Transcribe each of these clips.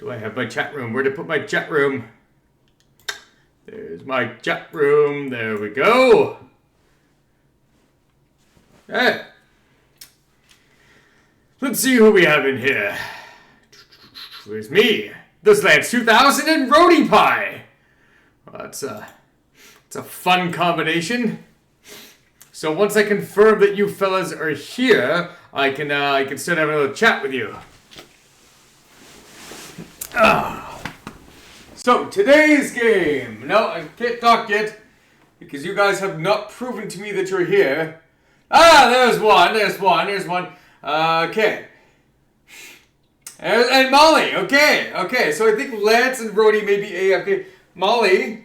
Do I have my chat room? Where to put my chat room? There's my chat room. There we go. Hey. Let's see who we have in here. There's me. This Lance 2000 and Roadie Pie. Well, that's a fun combination. So once I confirm that you fellas are here, I can start having a little chat with you. So today's game. No, I can't talk yet because you guys have not proven to me that you're here. There's one. Okay. And Molly. Okay. So I think Lance and Rhodey may be AFK. Molly,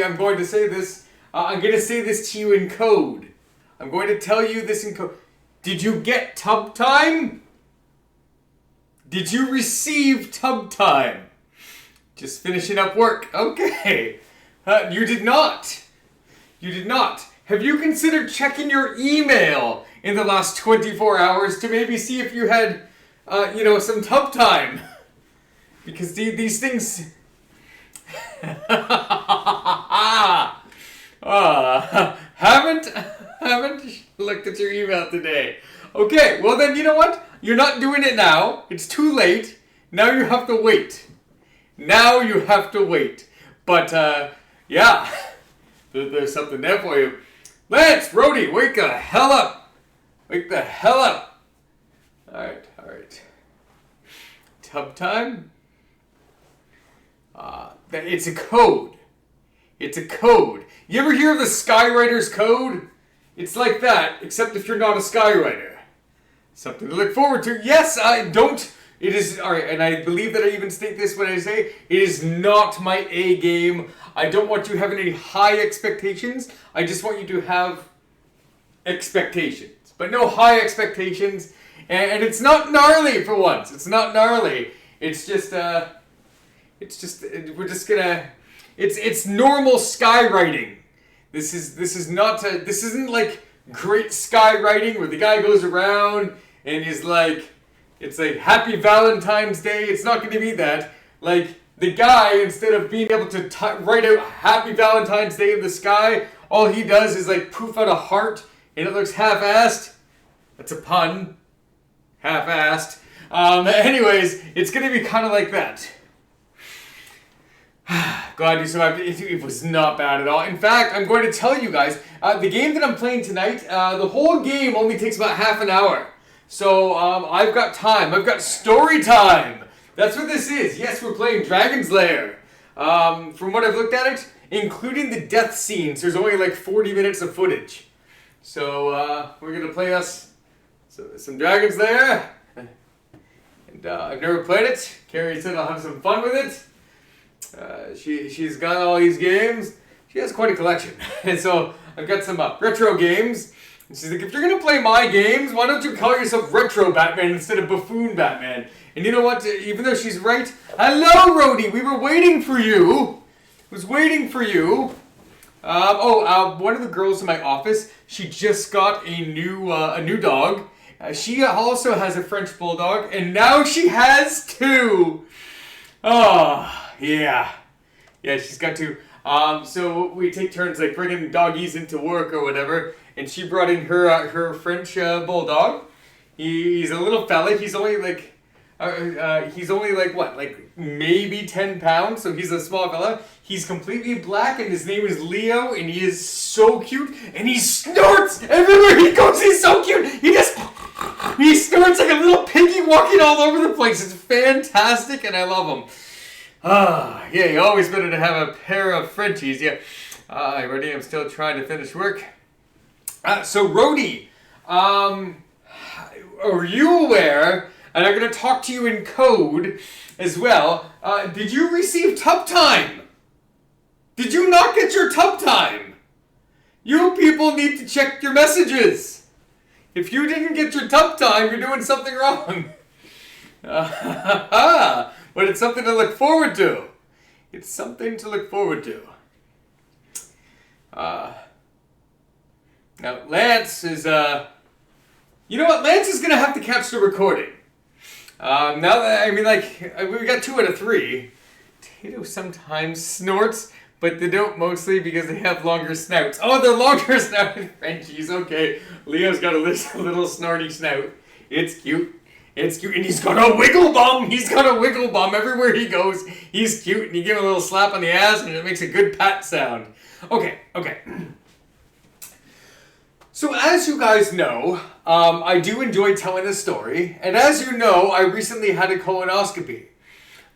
I'm going to say this. I'm going to say this to you in code. I'm going to tell you this in code. Did you get tub time? Did you receive tub time? Just finishing up work. Okay. You did not. Have you considered checking your email in the last 24 hours to maybe see if you had, some tub time? Because these things... haven't looked at your email today. Okay, well then, you know what? You're not doing it now. It's too late. Now you have to wait. But, yeah. There's something there for you. Lance, Rhodey, wake the hell up. Alright. Tub time? It's a code. You ever hear of the Skywriter's code? It's like that, except if you're not a Skywriter. Something to look forward to. Yes, I don't. It is, alright, and I believe that I even state this when I say, it is not my A game. I don't want you having any high expectations. I just want you to have expectations. But no high expectations. And it's not gnarly for once. It's not gnarly. It's just normal skywriting. This isn't like great skywriting where the guy goes around and is like, it's like Happy Valentine's Day. It's not going to be that. Like, the guy, instead of being able to write out Happy Valentine's Day in the sky, all he does is like poof out a heart and it looks half-assed. That's a pun. Half-assed. Anyways, it's going to be kind of like that. Glad you survived. It was not bad at all. In fact, I'm going to tell you guys, the game that I'm playing tonight, the whole game only takes about half an hour. So, I've got time. I've got story time. That's what this is. Yes, we're playing Dragon's Lair. From what I've looked at it, including the death scenes, there's only like 40 minutes of footage. So, we're going to play some Dragon's Lair. And I've never played it. Carrie said I'll have some fun with it. She's got all these games. She has quite a collection. And so, I've got some retro games. And she's like, if you're going to play my games, why don't you call yourself Retro Batman instead of Buffoon Batman? And you know what? Even though she's right, hello, Rhodey. We were waiting for you. One of the girls in my office, she just got a new dog. She also has a French bulldog, and now she has two. Oh, yeah. Yeah, she's got two. So we take turns like bringing doggies into work or whatever. And she brought in her French bulldog. He's a little fella. He's only like what? Like maybe 10 pounds. So he's a small fella. He's completely black and his name is Leo and he is so cute. And he snorts everywhere he goes. He's so cute. He snorts like a little piggy walking all over the place. It's fantastic and I love him. Yeah, you always better to have a pair of Frenchies. Yeah. Ready? I'm still trying to finish work. So Rhodey, are you aware, and I'm going to talk to you in code as well, did you receive tub time? Did you not get your tub time? You people need to check your messages. If you didn't get your tub time, you're doing something wrong. But it's something to look forward to. Now, Lance is, you know what? Lance is going to have to catch the recording. Now that, I mean, like, we got 2 out of 3. Tato sometimes snorts, but they don't mostly because they have longer snouts. Oh, they're longer snouted Frenchies. Okay, Leo's got a little snorty snout. It's cute. It's cute, and he's got a wiggle bum. He's got a wiggle bum everywhere he goes. He's cute, and you give him a little slap on the ass, and it makes a good pat sound. Okay. So as you guys know, I do enjoy telling a story, and as you know, I recently had a colonoscopy.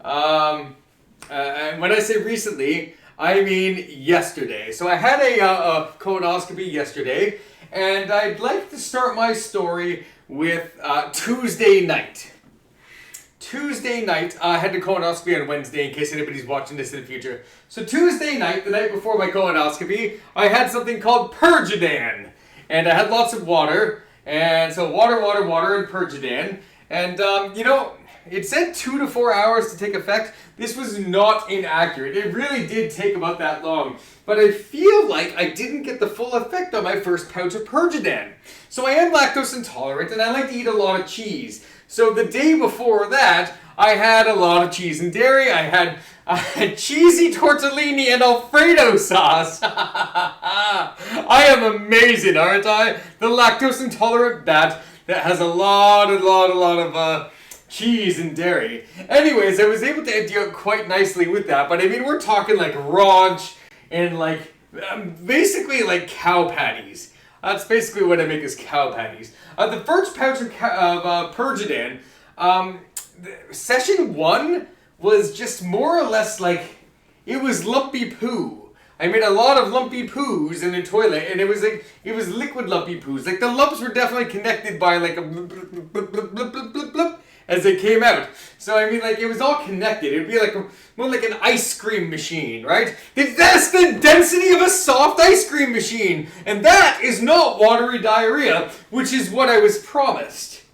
And when I say recently, I mean yesterday. So I had a colonoscopy yesterday, and I'd like to start my story with Tuesday night. Tuesday night, I had the colonoscopy on Wednesday in case anybody's watching this in the future. So Tuesday night, the night before my colonoscopy, I had something called Pergidan. And I had lots of water, and so water, and Pergidan. And, it said 2 to 4 hours to take effect. This was not inaccurate. It really did take about that long. But I feel like I didn't get the full effect on my first pouch of Pergidan. So I am lactose intolerant, and I like to eat a lot of cheese. So the day before that, I had a lot of cheese and dairy. I had cheesy tortellini and Alfredo sauce. I am amazing, aren't I? The lactose intolerant bat that has a lot of cheese and dairy. Anyways, I was able to empty out quite nicely with that. But I mean, we're talking like raunch and like basically like cow patties. That's basically what I make is cow patties. The first pouch of Pergidan, session 1 was just more or less like, it was lumpy poo. I made a lot of lumpy poos in the toilet, and it was liquid lumpy poos. Like the lumps were definitely connected by like a blip, blip, blip, blip, blip, blip, blip, blip, as they came out. So I mean, like it was all connected. It'd be like more like an ice cream machine, right? That's the density of a soft ice cream machine, and that is not watery diarrhea, which is what I was promised.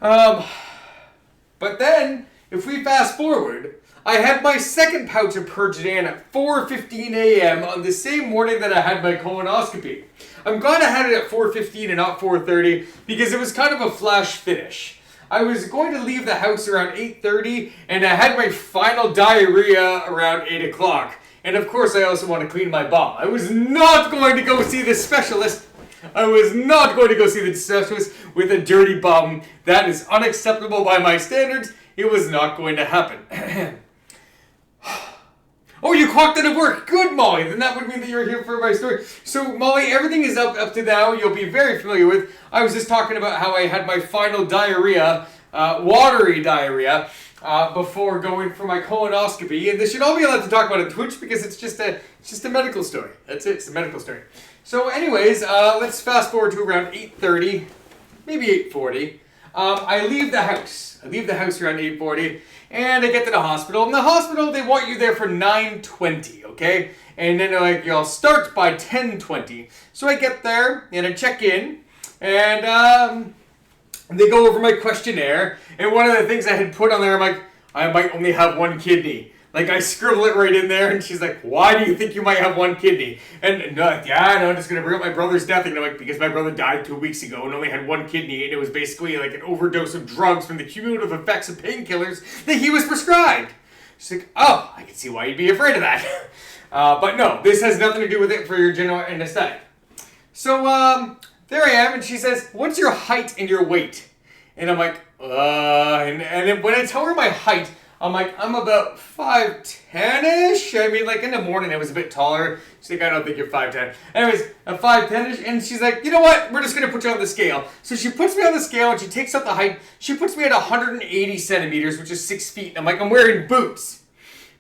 But then, if we fast forward, I had my second pouch of Pergidan at 4:15 a.m. on the same morning that I had my colonoscopy. I'm glad I had it at 4:15 and not 4:30 because it was kind of a flash finish. I was going to leave the house around 8:30 and I had my final diarrhea around 8 o'clock. And of course I also want to clean my bum. I was not going to go see the specialist. I was not going to go see the specialist with a dirty bum. That is unacceptable by my standards. It was not going to happen. Oh, you clocked out of work. Good, Molly. Then that would mean that you're here for my story. So, Molly, everything is up to now. You'll be very familiar with. I was just talking about how I had my final diarrhea, watery diarrhea, before going for my colonoscopy. And this should all be allowed to talk about on Twitch because it's just a medical story. That's it. It's a medical story. So, anyways, let's fast forward to around 8:30, maybe 8:40. I leave the house. I leave the house around 8:40. And I get to the hospital. In the hospital, they want you there for 9:20, okay? And then they're like, you'll start by 10:20. So I get there, and I check in, and they go over my questionnaire. And one of the things I had put on there, I'm like, I might only have one kidney. Like, I scribble it right in there, and she's like, why do you think you might have one kidney? And no, I'm just going to bring up my brother's death. And I'm like, because my brother died 2 weeks ago and only had one kidney, and it was basically like an overdose of drugs from the cumulative effects of painkillers that he was prescribed. She's like, oh, I can see why you'd be afraid of that. But no, this has nothing to do with it for your general anesthetic. So, there I am, and she says, what's your height and your weight? And I'm like, and then when I tell her my height, I'm like, I'm about 5'10"-ish. I mean, like, in the morning I was a bit taller. She's like, I don't think you're 5'10". Anyways, I'm 5'10"-ish, and she's like, you know what? We're just going to put you on the scale. So she puts me on the scale, and she takes up the height. She puts me at 180 centimeters, which is 6 feet. And I'm like, I'm wearing boots.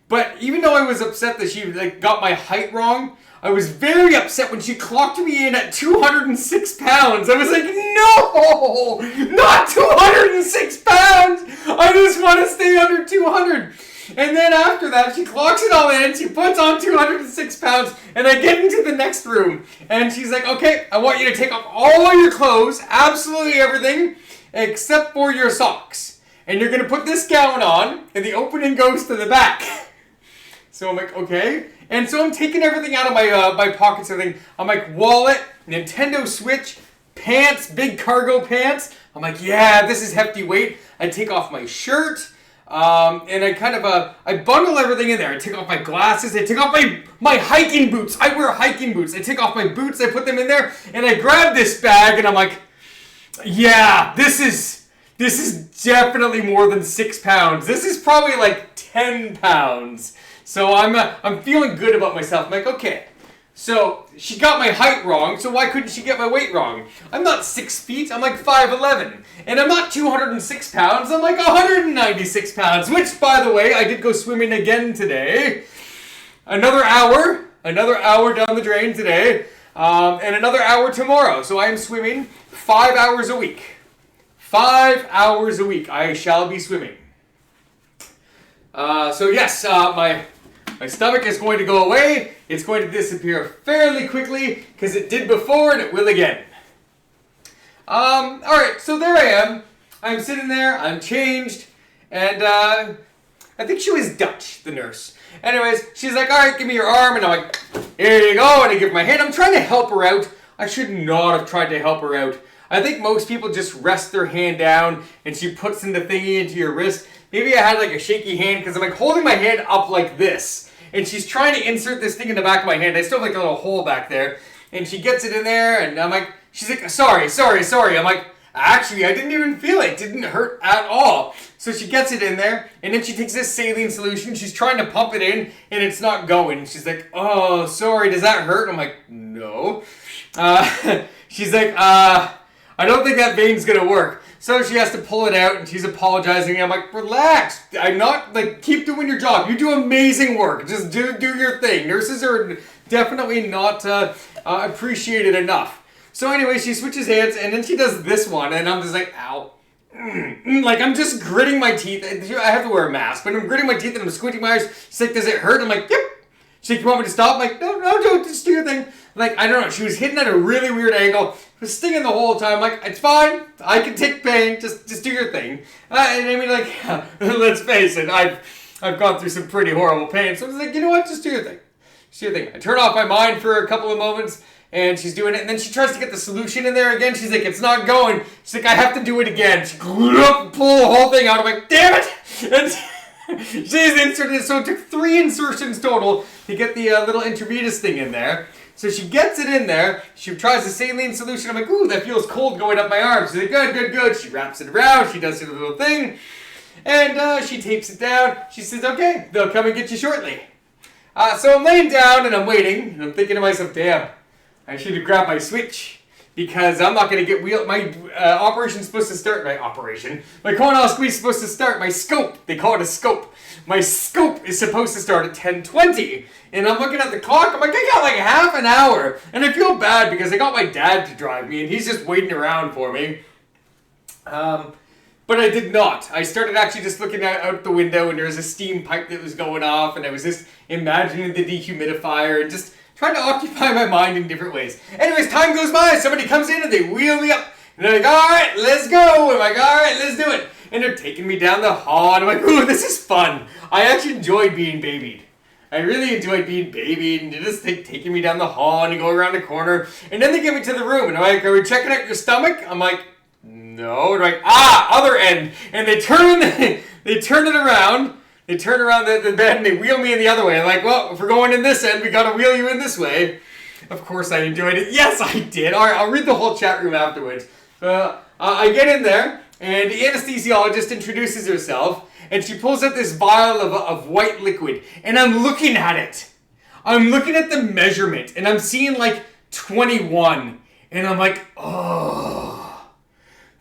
But even though I was upset that she, like, got my height wrong, I was very upset when she clocked me in at 206 pounds. I was like, no, not 206 pounds. I just want to stay under 200. And then after that, she clocks it all in. She puts on 206 pounds. And I get into the next room. And she's like, okay, I want you to take off all your clothes, absolutely everything, except for your socks. And you're going to put this gown on, and the opening goes to the back. So I'm like, okay. And so I'm taking everything out of my pockets and everything. I'm like, wallet, Nintendo Switch, pants, big cargo pants, I'm like, yeah, this is hefty weight. I take off my shirt. And I kind of, I bundle everything in there. I take off my glasses. I take off my hiking boots. I wear hiking boots. I take off my boots. I put them in there. And I grab this bag and I'm like, yeah, this is definitely more than 6 pounds. This is probably like 10 pounds. So I'm feeling good about myself. I'm like, okay. So she got my height wrong, so why couldn't she get my weight wrong? I'm not 6 feet, I'm like 5'11". And I'm not 206 pounds, I'm like 196 pounds. Which, by the way, I did go swimming again today. Another hour down the drain today. And another hour tomorrow. So I am swimming 5 hours a week. 5 hours a week I shall be swimming. So yes, my stomach is going to go away. It's going to disappear fairly quickly because it did before and it will again. Alright, so there I am. I'm sitting there, I'm changed, and I think she was Dutch, the nurse. Anyways, she's like, alright, give me your arm, and I'm like, here you go, and I give her my hand. I'm trying to help her out. I should not have tried to help her out. I think most people just rest their hand down and she puts in the thingy into your wrist. Maybe I had like a shaky hand because I'm like holding my hand up like this. And she's trying to insert this thing in the back of my hand. I still have like a little hole back there. And she gets it in there and I'm like, she's like, sorry. I'm like, actually, I didn't even feel it. It didn't hurt at all. So she gets it in there and then she takes this saline solution. She's trying to pump it in and it's not going. She's like, oh, sorry, does that hurt? I'm like, no. She's like, I don't think that vein's gonna work. So she has to pull it out and she's apologizing. I'm like, relax. I'm not, like, keep doing your job. You do amazing work. Just do your thing. Nurses are definitely not appreciated enough. So anyway, she switches hands and then she does this one and I'm just like, ow. Like, I'm just gritting my teeth. I have to wear a mask, but I'm gritting my teeth and I'm squinting my eyes. She's like, does it hurt? I'm like, yep. She's like, you want me to stop? I'm like, no, don't, just do your thing. Like, I don't know, she was hitting at a really weird angle. It was stinging the whole time. Like, it's fine. I can take pain. Just do your thing. And I mean, like, let's face it, I've gone through some pretty horrible pain. So I was like, you know what? Just do your thing. Just do your thing. I turn off my mind for a couple of moments, and she's doing it. And then she tries to get the solution in there again. She's like, it's not going. She's like, I have to do it again. She pulled the whole thing out. I'm like, damn it! And she's inserted it. So it took 3 insertions total to get the little intravenous thing in there. So she gets it in there, she tries the saline solution, I'm like, ooh, that feels cold going up my arm. She's like, good. She wraps it around, she does her little thing, and she tapes it down. She says, okay, they'll come and get you shortly. So I'm laying down and I'm waiting, and I'm thinking to myself, damn, I should have grabbed my switch, because I'm not going to get my operation's supposed to start, my colonoscopy's supposed to start, my scope, they call it a scope. My scope is supposed to start at 10:20. And I'm looking at the clock, I'm like, I got like half an hour. And I feel bad because I got my dad to drive me and he's just waiting around for me. But I did not. I started actually just looking out the window and there was a steam pipe that was going off and I was just imagining the dehumidifier and just trying to occupy my mind in different ways. Anyways, time goes by, somebody comes in and they wheel me up. And they're like, alright, let's go. I'm like, alright, let's do it. And they're taking me down the hall and I'm like, ooh, this is fun. I actually enjoyed being babied. I really enjoyed being babied and just taking me down the hall and you go around the corner. And then they get me to the room and I'm like, are we checking out your stomach? I'm like, no. They're like, other end. And they turn it around. They turn around the bed and they wheel me in the other way. I'm like, well, if we're going in this end, we gotta wheel you in this way. Of course I enjoyed it. Yes, I did. All right, I'll read the whole chat room afterwards. I get in there and the anesthesiologist introduces herself. And she pulls out this vial of white liquid. And I'm looking at it. I'm looking at the measurement. And I'm seeing like 21. And I'm like, oh.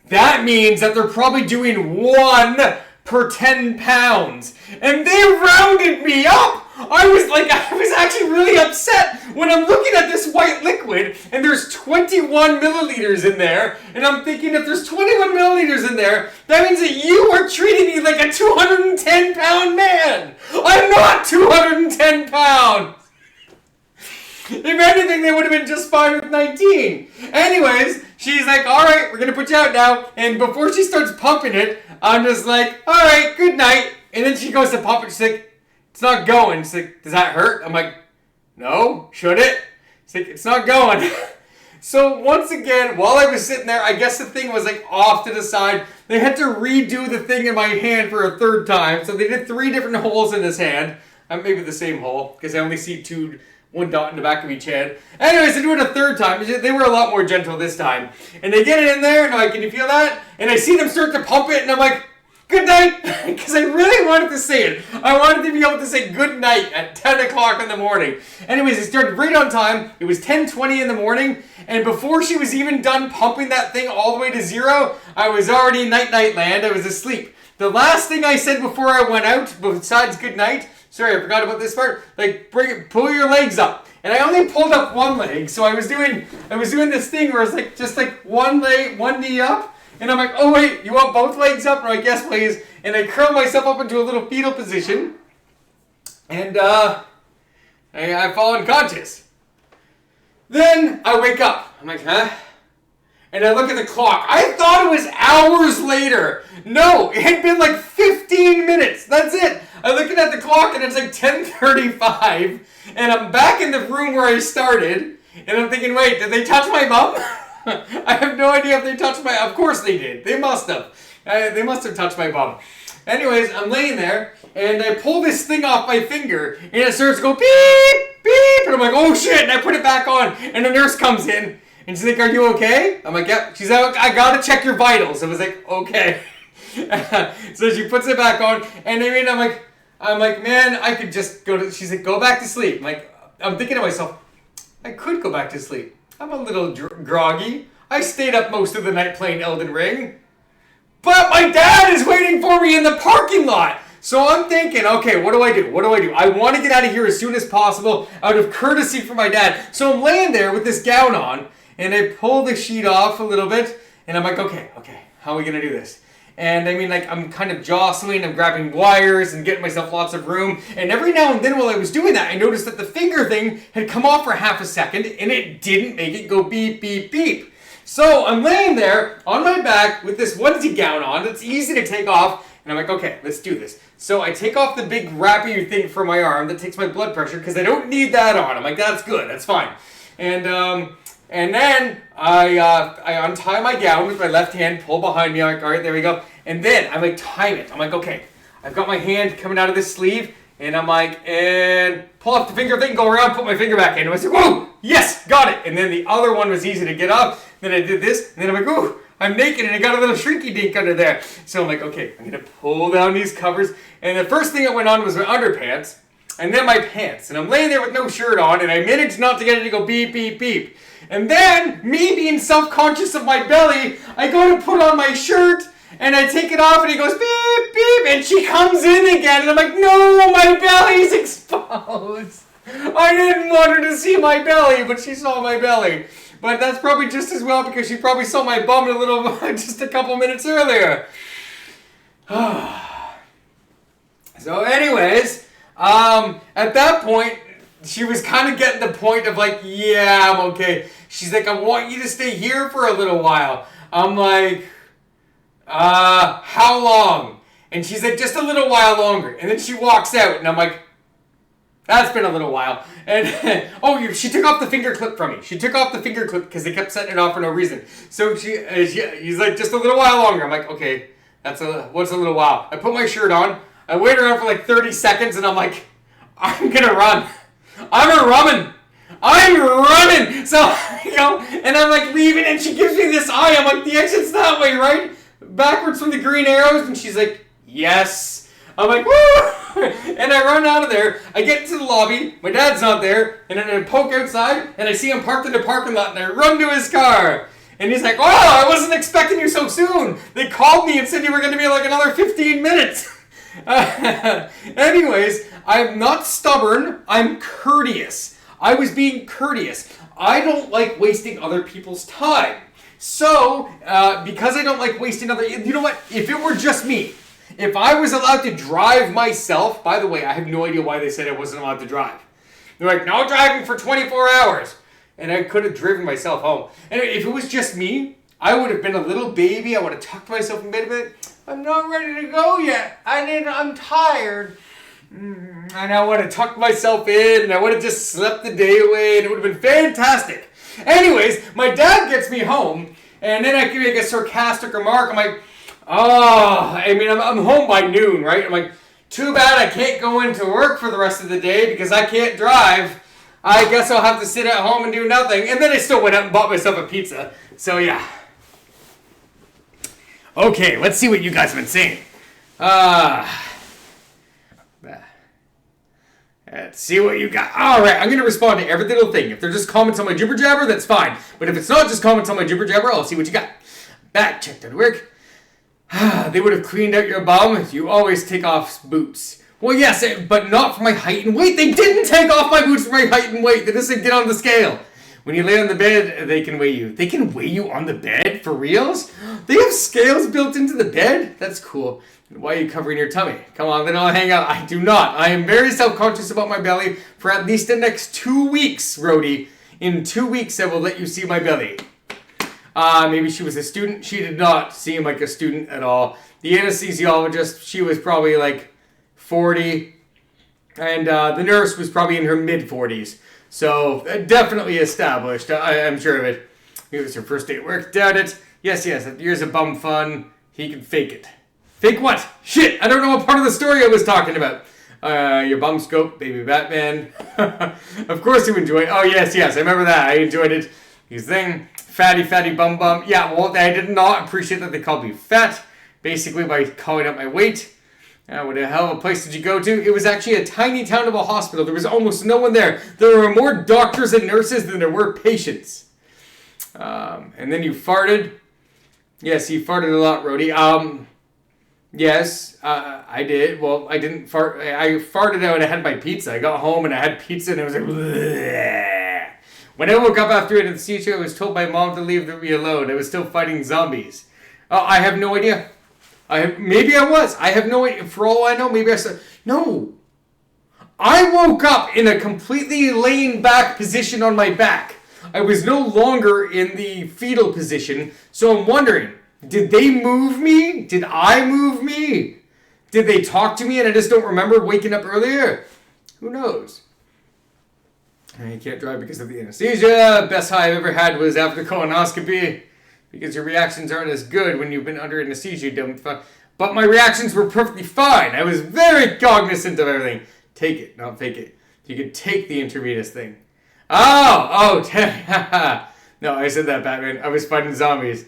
That means that they're probably doing 1 per 10 pounds. And they rounded me up. I was actually really upset when I'm looking at this white liquid and there's 21 milliliters in there. And I'm thinking if there's 21 milliliters in there, that means that you are treating me like a 210 pound man. I'm not 210 pounds. If anything, they would have been just fine with 19. Anyways, she's like, all right, we're going to put you out now. And before she starts pumping it, I'm just like, all right, good night. And then she goes to pump it. She's like, it's not going. She's like, does that hurt? I'm like, no, should it? She's like, it's not going. So once again, while I was sitting there, I guess the thing was like off to the side. They had to redo the thing in my hand for a third time. So they did 3 different holes in his hand. Maybe the same hole, because I only see 1 dot in the back of each hand. Anyways, they do it a third time. They were a lot more gentle this time. And they get it in there, and I'm like, can you feel that? And I see them start to pump it, and I'm like, good night, because I really wanted to say it. I wanted to be able to say good night at 10 o'clock in the morning. Anyways, it started right on time. It was 10:20 in the morning, and before she was even done pumping that thing all the way to 0, I was already in night-night land. I was asleep. The last thing I said before I went out, besides good night, sorry, I forgot about this part, like, pull your legs up. And I only pulled up one leg, so I was doing this thing where it's like, just like one leg, one knee up. And I'm like, oh wait, you want both legs up? And I'm like, yes please. And I curl myself up into a little fetal position. And I fall unconscious. Then I wake up. I'm like, huh? And I look at the clock. I thought it was hours later. No, it had been like 15 minutes. That's it. I'm looking at the clock and it's like 10:35. And I'm back in the room where I started. And I'm thinking, wait, did they touch my bum? I have no idea if they touched my... Of course they did. They must have. They must have touched my bum. Anyways, I'm laying there, and I pull this thing off my finger, and it starts to go beep, beep, and I'm like, oh shit, and I put it back on, and the nurse comes in, and she's like, are you okay? I'm like, yeah. She's like, I gotta check your vitals. I was like, okay. So she puts it back on, and I mean, I'm like, man, I could just go to... She's like, go back to sleep. I'm thinking to myself, I could go back to sleep. I'm a little groggy. I stayed up most of the night playing Elden Ring. But my dad is waiting for me in the parking lot. So I'm thinking, okay, what do I do? What do I do? I want to get out of here as soon as possible out of courtesy for my dad. So I'm laying there with this gown on, and I pull the sheet off a little bit, and I'm like, okay, how are we going to do this? And I mean, like, I'm kind of jostling, I'm grabbing wires and getting myself lots of room. And every now and then while I was doing that, I noticed that the finger thing had come off for half a second and it didn't make it go beep, beep, beep. So I'm laying there on my back with this onesie gown on that's easy to take off. And I'm like, okay, let's do this. So I take off the big wrappy thing from my arm that takes my blood pressure because I don't need that on. I'm like, that's good, that's fine. And then I untie my gown with my left hand, pull behind me. I'm like, all right, there we go. And then I like time it. I'm like, okay, I've got my hand coming out of this sleeve, and I'm like, and pull off the finger thing, go around, put my finger back in. And I said, whoa, yes, got it. And then the other one was easy to get up. Then I did this, and then I'm like, ooh, I'm naked, and I got a little shrinky dink under there. So I'm like, okay, I'm gonna pull down these covers. And the first thing that went on was my underpants, and then my pants. And I'm laying there with no shirt on, and I managed not to get it to go beep, beep, beep. And then, me being self-conscious of my belly, I go to put on my shirt, and I take it off, and it goes beep, beep, and she comes in again, and I'm like, no, my belly's exposed. I didn't want her to see my belly, but she saw my belly. But that's probably just as well, because she probably saw my bum just a couple minutes earlier. So anyways, at that point, she was kind of getting the point of like, yeah, I'm okay. She's like, I want you to stay here for a little while. I'm like, how long? And she's like, just a little while longer. And then she walks out, and I'm like, that's been a little while. And, she took off the finger clip from me. She took off the finger clip because they kept setting it off for no reason. So he's like, just a little while longer. I'm like, okay, what's a little while? I put my shirt on. I wait around for like 30 seconds, and I'm like, I'm gonna run. I'm running. So, and I'm like leaving, and she gives me this eye. I'm like, the exit's that way, right? Backwards from the green arrows. And she's like, yes. I'm like, woo! And I run out of there. I get into the lobby. My dad's not there. And then I poke outside, and I see him parked in the parking lot, and I run to his car. And he's like, oh, I wasn't expecting you so soon. They called me and said you were going to be like another 15 minutes. Anyways, I'm not stubborn. I'm courteous. I was being courteous. I don't like wasting other people's time. So, because I don't like wasting you know what? If it were just me, if I was allowed to drive myself, by the way, I have no idea why they said I wasn't allowed to drive. They're like, no driving for 24 hours. And I could have driven myself home. And if it was just me, I would have been a little baby. I would have tucked myself in bed a bit. I'm not ready to go yet. I'm tired. And I would have tucked myself in, and I would have just slept the day away, and it would have been fantastic. Anyways, my dad gets me home, and then I can make a sarcastic remark. I'm like, oh, I mean, I'm home by noon, right? I'm like, too bad I can't go into work for the rest of the day because I can't drive. I guess I'll have to sit at home and do nothing. And then I still went out and bought myself a pizza. So, yeah. Okay, let's see what you guys have been saying. Let's see what you got. All right, I'm going to respond to every little thing. If they're just comments on my jibber jabber, that's fine. But if it's not just comments on my jibber jabber, I'll see what you got. Back checked at work. They would have cleaned out your bum. You always take off boots. Well, yes, but not for my height and weight. They didn't take off my boots for my height and weight. They just said get on the scale. When you lay on the bed, they can weigh you. They can weigh you on the bed? For reals? They have scales built into the bed? That's cool. Why are you covering your tummy? Come on, then I'll hang out. I do not. I am very self-conscious about my belly for at least the next 2 weeks, Rhodey. In 2 weeks, I will let you see my belly. Maybe she was a student. She did not seem like a student at all. The anesthesiologist, she was probably like 40. And the nurse was probably in her mid-40s. So, definitely established. I'm sure of it. It was her first day at work. Doubt it. Yes, here's a bum fun. He can fake it. Fake what? Shit, I don't know what part of the story I was talking about. Your bum scope, baby Batman. Of course you enjoy it. Oh, yes, I remember that. I enjoyed it. His thing. Fatty bum bum. Yeah, well, I did not appreciate that they called me fat. Basically, by calling out my weight. What the hell of a place did you go to? It was actually a tiny town of a hospital. There was almost no one there. There were more doctors and nurses than there were patients. And then you farted. Yes, you farted a lot, Rhodey. Yes, I did. Well, I didn't fart. I farted out and I had my pizza. I got home and I had pizza and it was like, bleh. When I woke up after anesthesia, I was told by mom to leave me alone. I was still fighting zombies. I have no idea. Maybe I was. I have no idea. For all I know, maybe I said, no. I woke up in a completely laying back position on my back. I was no longer in the fetal position. So I'm wondering, did they move me? Did I move me? Did they talk to me and I just don't remember waking up earlier? Who knows? I can't drive because of the anesthesia. Best high I've ever had was after colonoscopy. Because your reactions aren't as good when you've been under anesthesia, dumb fuck. But my reactions were perfectly fine. I was very cognizant of everything. Take it, not fake it. You could take the intravenous thing. No, I said that, Batman. I was fighting zombies.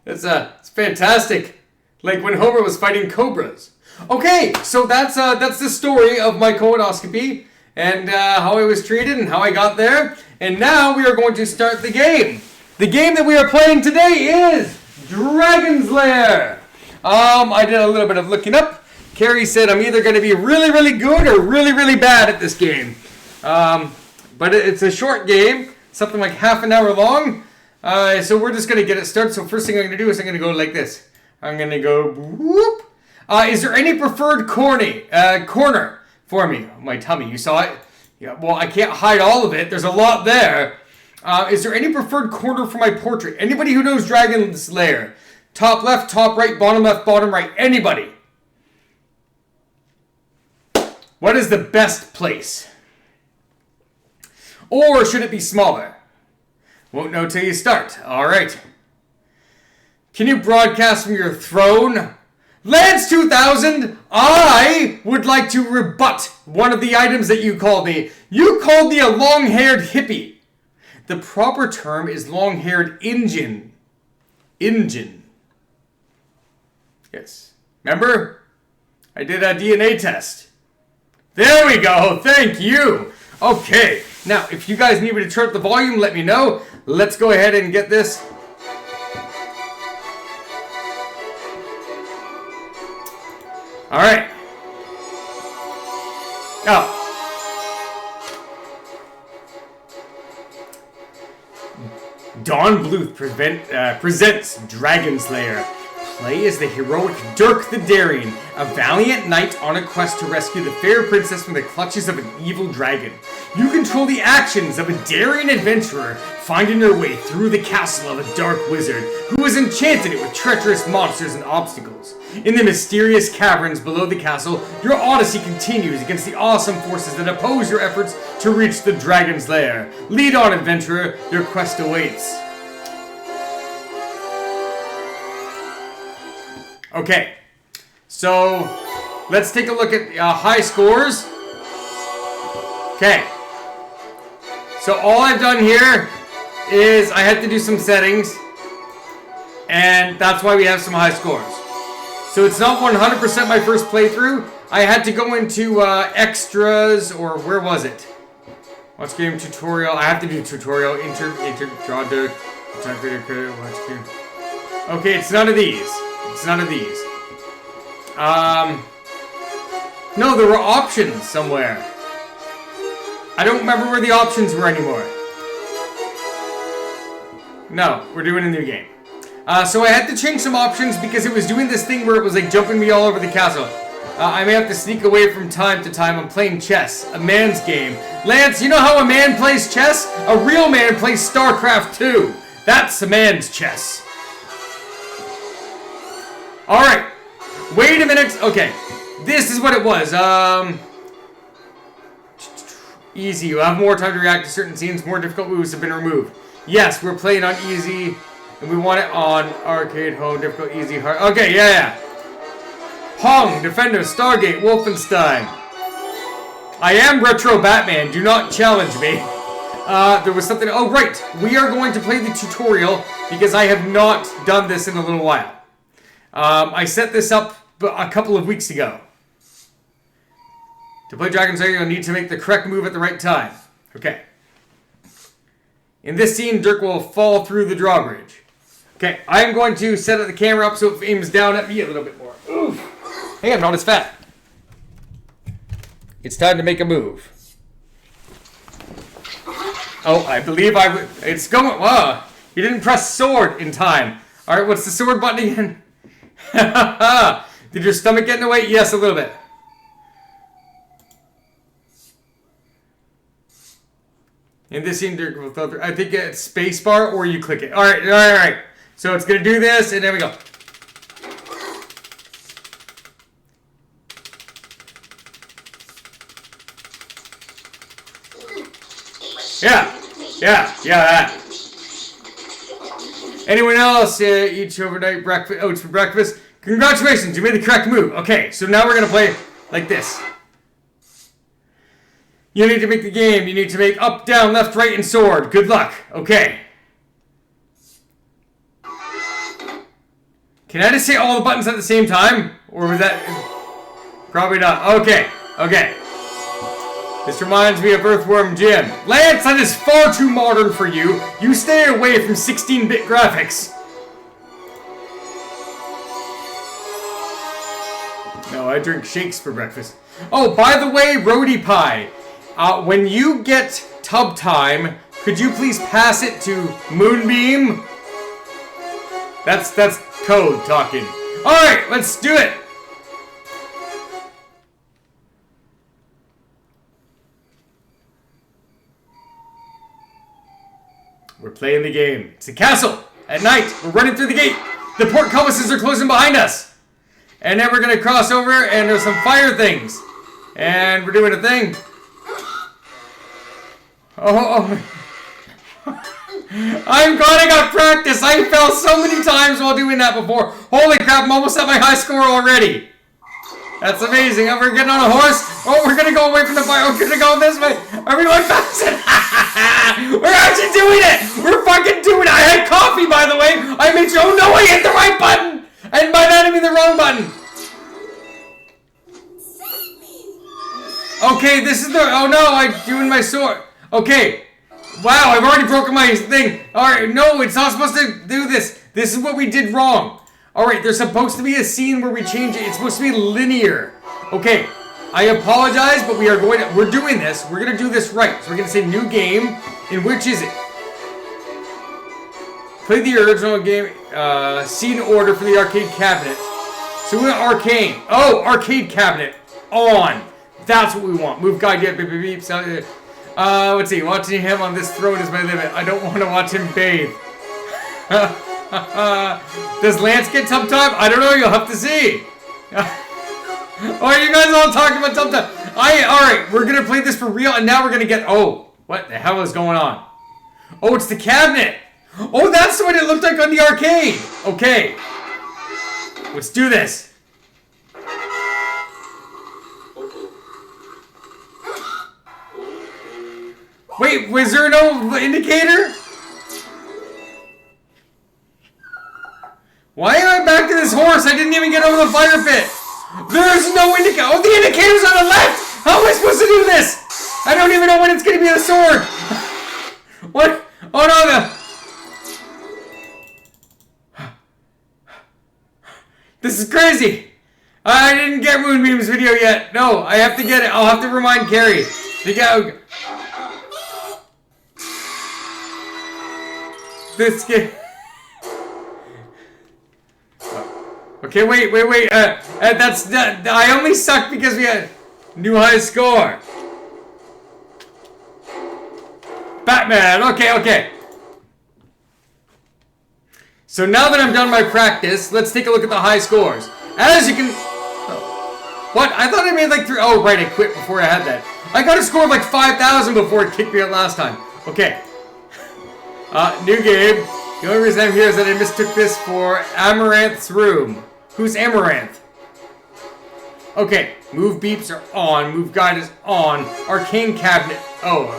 It's fantastic. Like when Homer was fighting cobras. Okay, so that's the story of my colonoscopy and how I was treated and how I got there. And now we are going to start the game. The game that we are playing today is Dragon's Lair. I did a little bit of looking up. Carrie said I'm either going to be really, really good or really, really bad at this game. But it's a short game, something like half an hour long. So we're just going to get it started. So first thing I'm going to do is I'm going to go like this. I'm going to go whoop. Is there any preferred corner for me? My tummy, you saw it? Yeah, well, I can't hide all of it. There's a lot there. Is there any preferred corner for my portrait? Anybody who knows Dragon's Lair? Top left, top right, bottom left, bottom right. Anybody? What is the best place? Or should it be smaller? Won't know till you start. All right. Can you broadcast from your throne? Lance 2000, I would like to rebut one of the items that you called me. You called me a long-haired hippie. The proper term is long-haired Injun. Injun. Yes. Remember? I did a DNA test. There we go. Thank you. Okay. Now, if you guys need me to turn up the volume, let me know. Let's go ahead and get this. All right. Oh. Dawn Bluth presents Dragon's Lair. Play as the heroic Dirk the Daring, a valiant knight on a quest to rescue the fair princess from the clutches of an evil dragon. You control the actions of a daring adventurer, finding your way through the castle of a dark wizard who has enchanted it with treacherous monsters and obstacles. In the mysterious caverns below the castle, your odyssey continues against the awesome forces that oppose your efforts to reach the dragon's lair. Lead on, adventurer, your quest awaits. Okay, so let's take a look at high scores. Okay, so all I've done here is I had to do some settings, and that's why we have some high scores. So it's not 100% my first playthrough. I had to go into extras, or where was it? Watch game tutorial. I have to do tutorial. Draw Dirk. Attack video credit. Watch game. Okay, it's none of these. It's none of these. No, there were options somewhere. I don't remember where the options were anymore. No, we're doing a new game. So I had to change some options because it was doing this thing where it was like jumping me all over the castle. I may have to sneak away from time to time. I'm playing chess, a man's game. Lance, you know how a man plays chess? A real man plays StarCraft 2. That's a man's chess. Alright. Wait a minute. Okay. This is what it was. Easy. You have more time to react to certain scenes. More difficult moves have been removed. Yes, we're playing on easy. And we want it on arcade, home, difficult, easy, hard. Okay, yeah. Hong, Defender, Stargate, Wolfenstein. I am Retro Batman. Do not challenge me. There was something. Oh, right. We are going to play the tutorial because I have not done this in a little while. I set this up a couple of weeks ago. To play Dragon's Lair, you'll need to make the correct move at the right time. Okay. In this scene, Dirk will fall through the drawbridge. Okay, I am going to set the camera up so it aims down at me a little bit more. Oof. Hey, I'm not as fat. It's time to make a move. Oh, I believe it's going. Wow, you didn't press sword in time. All right, what's the sword button again? Did your stomach get in the way? Yes, a little bit. In this scene, Dirk will filter. I think it's spacebar or you click it. All right, all right, all right. So it's gonna do this, and there we go. Yeah, that. Anyone else eat overnight breakfast oats for breakfast? Congratulations, you made the correct move. Okay, so now we're gonna play like this. You need to make the game. You need to make up, down, left, right, and sword. Good luck. Okay. Can I just say all the buttons at the same time? Or was that... Probably not. Okay. Okay. This reminds me of Earthworm Jim. Lance, that is far too modern for you. You stay away from 16-bit graphics. No, I drink shakes for breakfast. Oh, by the way, Roadie Pie. When you get tub time, could you please pass it to Moonbeam? That's code talking. Alright, let's do it! We're playing the game. It's a castle! At night, we're running through the gate! The portcullises are closing behind us! And then we're gonna cross over, and there's some fire things. And we're doing a thing. Oh. I'm glad I got practice. I fell so many times while doing that before. Holy crap, I'm almost at my high score already. That's amazing. We're getting on a horse. Oh, we're going to go away from the fire. We're going to go this way. Everyone fasten. We're actually doing it. We're fucking doing it. I had coffee, by the way. I made sure. Oh, no, I hit the right button. And by that, I mean the wrong button. Okay, this is the... Oh, no, I'm doing my sword. Okay. Wow, I've already broken my thing. Alright, no, it's not supposed to do this. This is what we did wrong. Alright, there's supposed to be a scene where we change it. It's supposed to be linear. Okay, I apologize, but we're doing this. We're going to do this right. So we're going to say new game. And which is it? Play the original game, scene order for the arcade cabinet. So we want arcane. Oh, arcade cabinet. On. That's what we want. Move guide, get beep, beep, beep. Let's see. Watching him on this throne is my limit. I don't want to watch him bathe. Does Lance get tub time? I don't know. You'll have to see. Oh, you guys all talking about tub time. Alright, we're going to play this for real, and now we're going to get... Oh, what the hell is going on? Oh, it's the cabinet. Oh, that's what it looked like on the arcade. Okay. Let's do this. Wait, was there no indicator? Why am I back to this horse? I didn't even get over the fire pit. There's no indicator. Oh, the indicator's on the left. How am I supposed to do this? I don't even know when it's going to be the sword. What? Oh, no, This is crazy. I didn't get Moonbeam's video yet. No, I have to get it. I'll have to remind Carrie. This game. Okay, wait. I only sucked because we had new high score. Batman. Okay. So now that I'm done my practice, let's take a look at the high scores. As you can... Oh. What? I thought I made like 3... Oh, right, I quit before I had that. I got a score of like 5,000 before it kicked me out last time. Okay. New game. The only reason I'm here is that I mistook this for Amaranth's room. Who's Amaranth? Okay. Move beeps are on. Move guide is on. Arcane cabinet. Oh,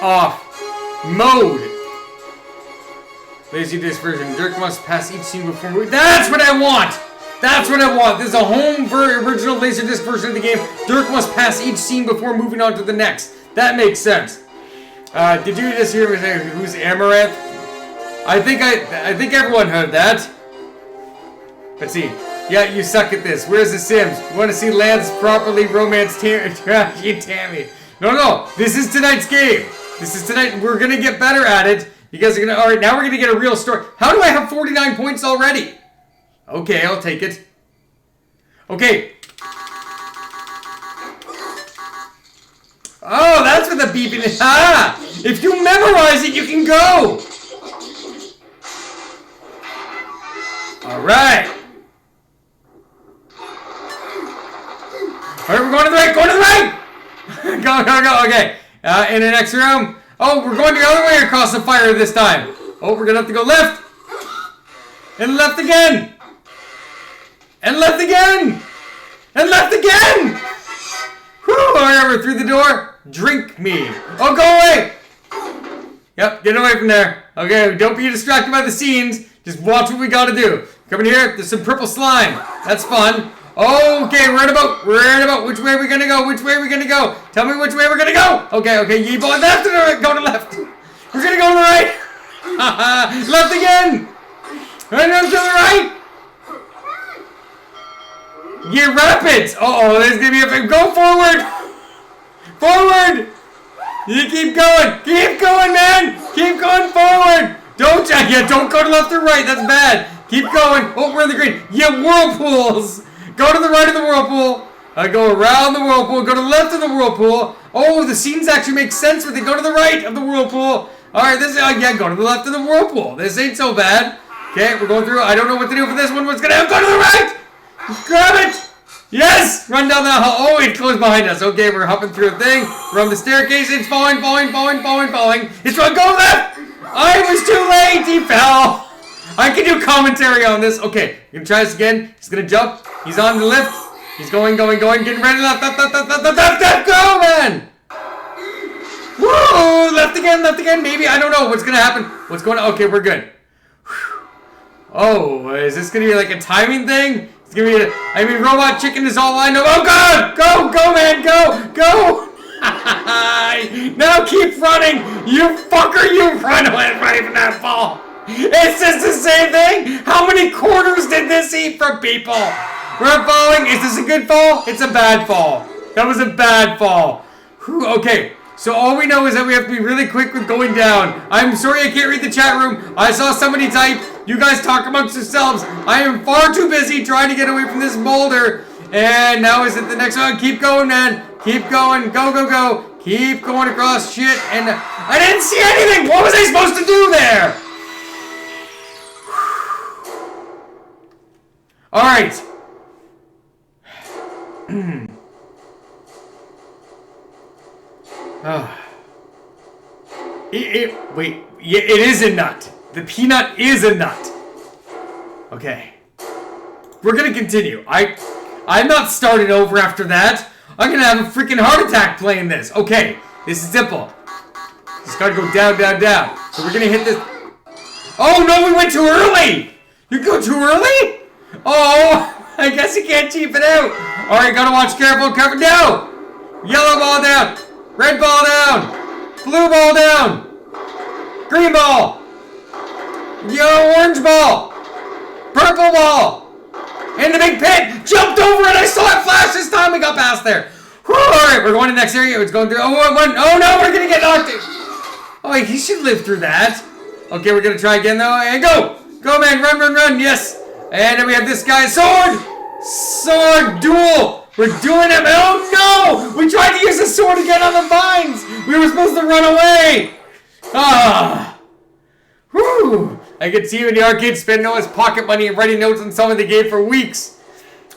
off. Mode. Laserdisc version. Dirk must pass each scene before moving. That's what I want! That's what I want! This is a home original Laserdisc version of the game. Dirk must pass each scene before moving on to the next. That makes sense. Did you just hear me say who's Amaranth? I think everyone heard that. Let's see. Yeah, you suck at this. Where's the Sims? You want to see Lance properly romance Tammy? No. This is tonight's game. This is tonight. We're gonna get better at it. You guys are gonna... Alright, now we're gonna get a real story. How do I have 49 points already? Okay, I'll take it. Okay. Oh, that's what the beeping is. Ah! If you memorize it, you can go! Alright. Alright, we're going to the right! Going to the right! Go, okay. In the next room. Oh, we're going the other way across the fire this time. Oh, we're gonna have to go left. And left again. And left again. And left again. Whew, we're through the door. Drink me. Oh, go away. Yep, get away from there. Okay, don't be distracted by the scenes. Just watch what we gotta do. Come in here. There's some purple slime. That's fun. Okay, we're in a boat. Which way are we gonna go? Tell me which way we're gonna go. Okay, you boy left or right? Go to left. We're gonna go to the right. Left again. And then to the right. Yeah, rapids. Uh-oh, there's gonna be a... Go forward. Forward. You keep going. Keep going, man. Keep going forward. Don't go to left or right. That's bad. Keep going. Oh, we're in the green. Yeah, whirlpools. Go to the right of the whirlpool. Go around the whirlpool. Go to the left of the whirlpool. Oh, the scenes actually make sense when they go to the right of the whirlpool. All right, this is... go to the left of the whirlpool. This ain't so bad. Okay, we're going through. I don't know what to do for this one. What's going to happen? Go to the right. Grab it. Yes. Run down the hall. Oh, it closed behind us. Okay, we're hopping through a thing. We're on the staircase. It's falling. It's going. Go left. I was too late. He fell. I can do commentary on this. Okay, we're going to try this again. He's going to jump. He's on the lift. He's going. Getting ready. Left. Go, man. Woo! Left again. Maybe. I don't know what's going to happen. What's going on? Okay, we're good. Whew. Oh, is this going to be like a timing thing? It's going to be Robot Chicken is all I know. Oh, God. Go, man. Go. Now keep running. You fucker. You run away from that ball. It's just the same thing. How many quarters did this eat from people? We're falling. Is this a good fall? It's a bad fall. That was a bad fall. Whew, okay, So all we know is that we have to be really quick with going down. I'm sorry I can't read the chat room. I saw somebody type. You guys talk amongst yourselves. I am far too busy trying to get away from this boulder. And now is it the next one? Keep going, man. Keep going. Go, go, go. Keep going across shit. And I didn't see anything. What was I supposed to do there? All right. Wait, yeah, it is a nut. The peanut is a nut. Okay. We're gonna continue. I'm not starting over after that. I'm gonna have a freaking heart attack playing this. Okay, this is simple. Just gotta go down, down, down. So we're gonna hit this. Oh no, we went too early! You go too early? Oh, I guess you can't cheap it out. Alright, gotta watch careful, careful down! Yellow ball down! Red ball down! Blue ball down! Green ball! Yellow orange ball! Purple ball! In the big pit! Jumped over it! I saw it flash this time! We got past there! Alright, we're going to the next area. It's going through. Oh no, we're gonna get knocked in! Oh, wait, he should live through that. Okay, we're gonna try again though. And go! Go, man! Run, run, run! Yes! And then we have this guy. Sword! Sword duel! We're doing it! Oh no! We tried to use the sword again on the vines! We were supposed to run away! Ah! Whew! I could see you in the arcade spending all his pocket money and writing notes on some of the game for weeks.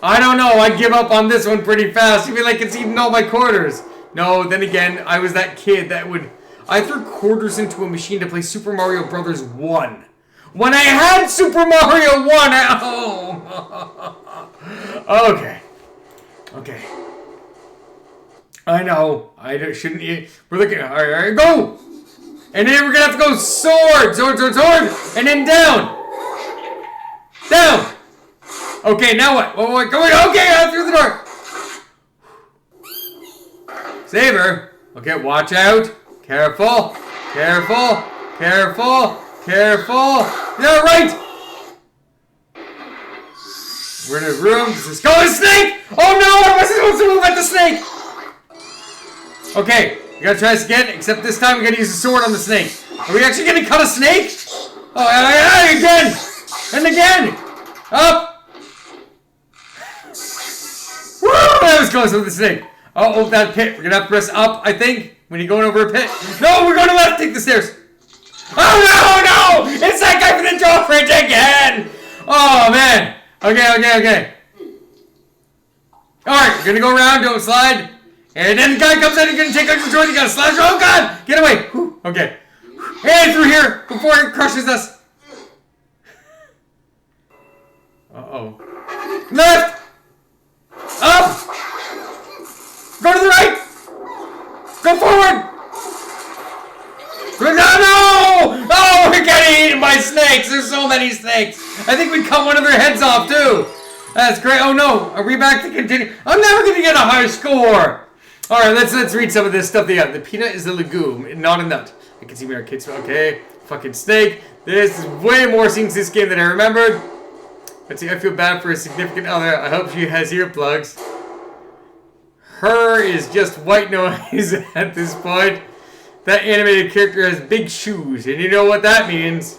I don't know, I'd give up on this one pretty fast. I feel like it's eating all my quarters. No, then again, I was that kid that would... I threw quarters into a machine to play Super Mario Brothers 1. When I had Super Mario 1 at home! Okay. Okay. I know. I shouldn't eat. We're looking. Alright, go! And then we're gonna have to go sword! Sword, sword, sword! And then down! Down! Okay, now what? What going? Okay, out through the door! Saber! Okay, watch out! Careful! Careful! Careful! Careful! Yeah, right! We're in a room. Let's go, a snake! Oh no! I wasn't supposed to move at the snake! Okay, we gotta try this again, except this time we gotta use the sword on the snake. Are we actually gonna cut a snake? Oh, again! And again! Up! Woo! That was close with the snake. Oh, that pit. We're gonna have to press up, I think, when you're going over a pit. No, we're going to left. Take the stairs. Oh, no! It's that guy from the drawbridge again! Oh, man. Okay. Alright, we're gonna go around, don't slide. And then the guy comes in, he's gonna take out your joint, you gotta slash. Oh, God! Get away! Whew. Okay. And through here, before it crushes us. Uh-oh. Left! Up! Go to the right! Go forward! No! Oh, we're getting eaten by snakes! There's so many snakes! I think we cut one of their heads off, too! That's great. Oh, no. Are we back to continue? I'm never going to get a high score! Alright, let's read some of this stuff they got. The peanut is a legume, not a nut. I can see me our kids. Okay. Fucking snake. This is way more scenes this game than I remembered. Let's see, I feel bad for a significant other. I hope she has earplugs. Her is just white noise at this point. That animated character has big shoes, and you know what that means.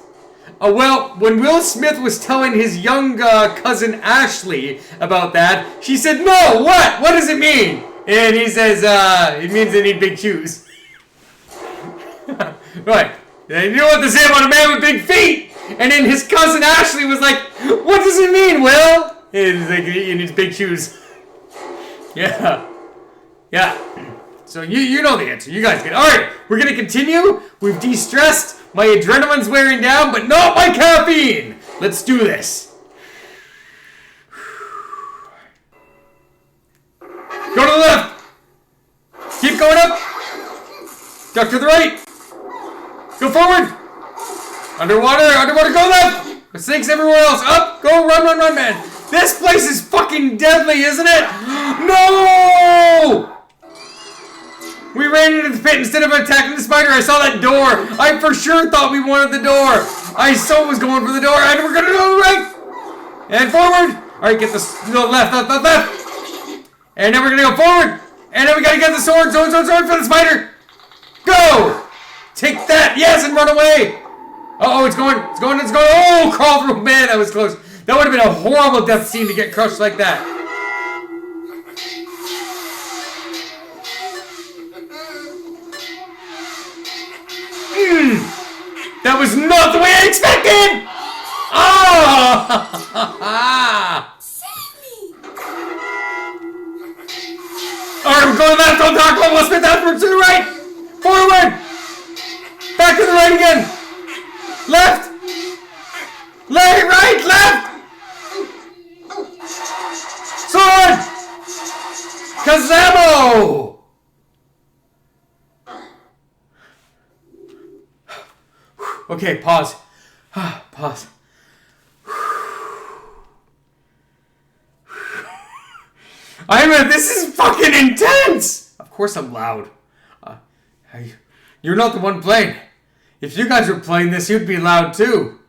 Well, when Will Smith was telling his young cousin Ashley about that, she said, "No, what? What does it mean?" And he says, it means they need big shoes. Right. And you know what to say about a man with big feet? And then his cousin Ashley was like, "What does it mean, Will?" And he's like, "He needs big shoes." Yeah. So you know the answer. You guys get it. Alright, we're going to continue. We've de-stressed. My adrenaline's wearing down, but not my caffeine. Let's do this. Go to the left. Keep going up. Duck to the right. Go forward. Underwater, go left. There's snakes everywhere else. Up, go, run, man. This place is fucking deadly, isn't it? No! We ran into the pit instead of attacking the spider. I saw that door. I for sure thought we wanted the door. I so was going for the door, and we're gonna go right and forward. All right, get the left. And then we're gonna go forward. And then we gotta get the sword for the spider. Go! Take that! Yes, and run away! Uh-oh, it's going. Oh, crawl through. Man, that was close. That would have been a horrible death scene to get crushed like that. That was not the way I expected! Oh! Alright, we're going left. Don't talk about Will Smith afterwards. To the right. Forward. Back to the right again. Left. Left, right, left. Sword. Kazamo. Okay, pause. Pause. This is fucking intense! Of course I'm loud. You're not the one playing. If you guys were playing this, you'd be loud too.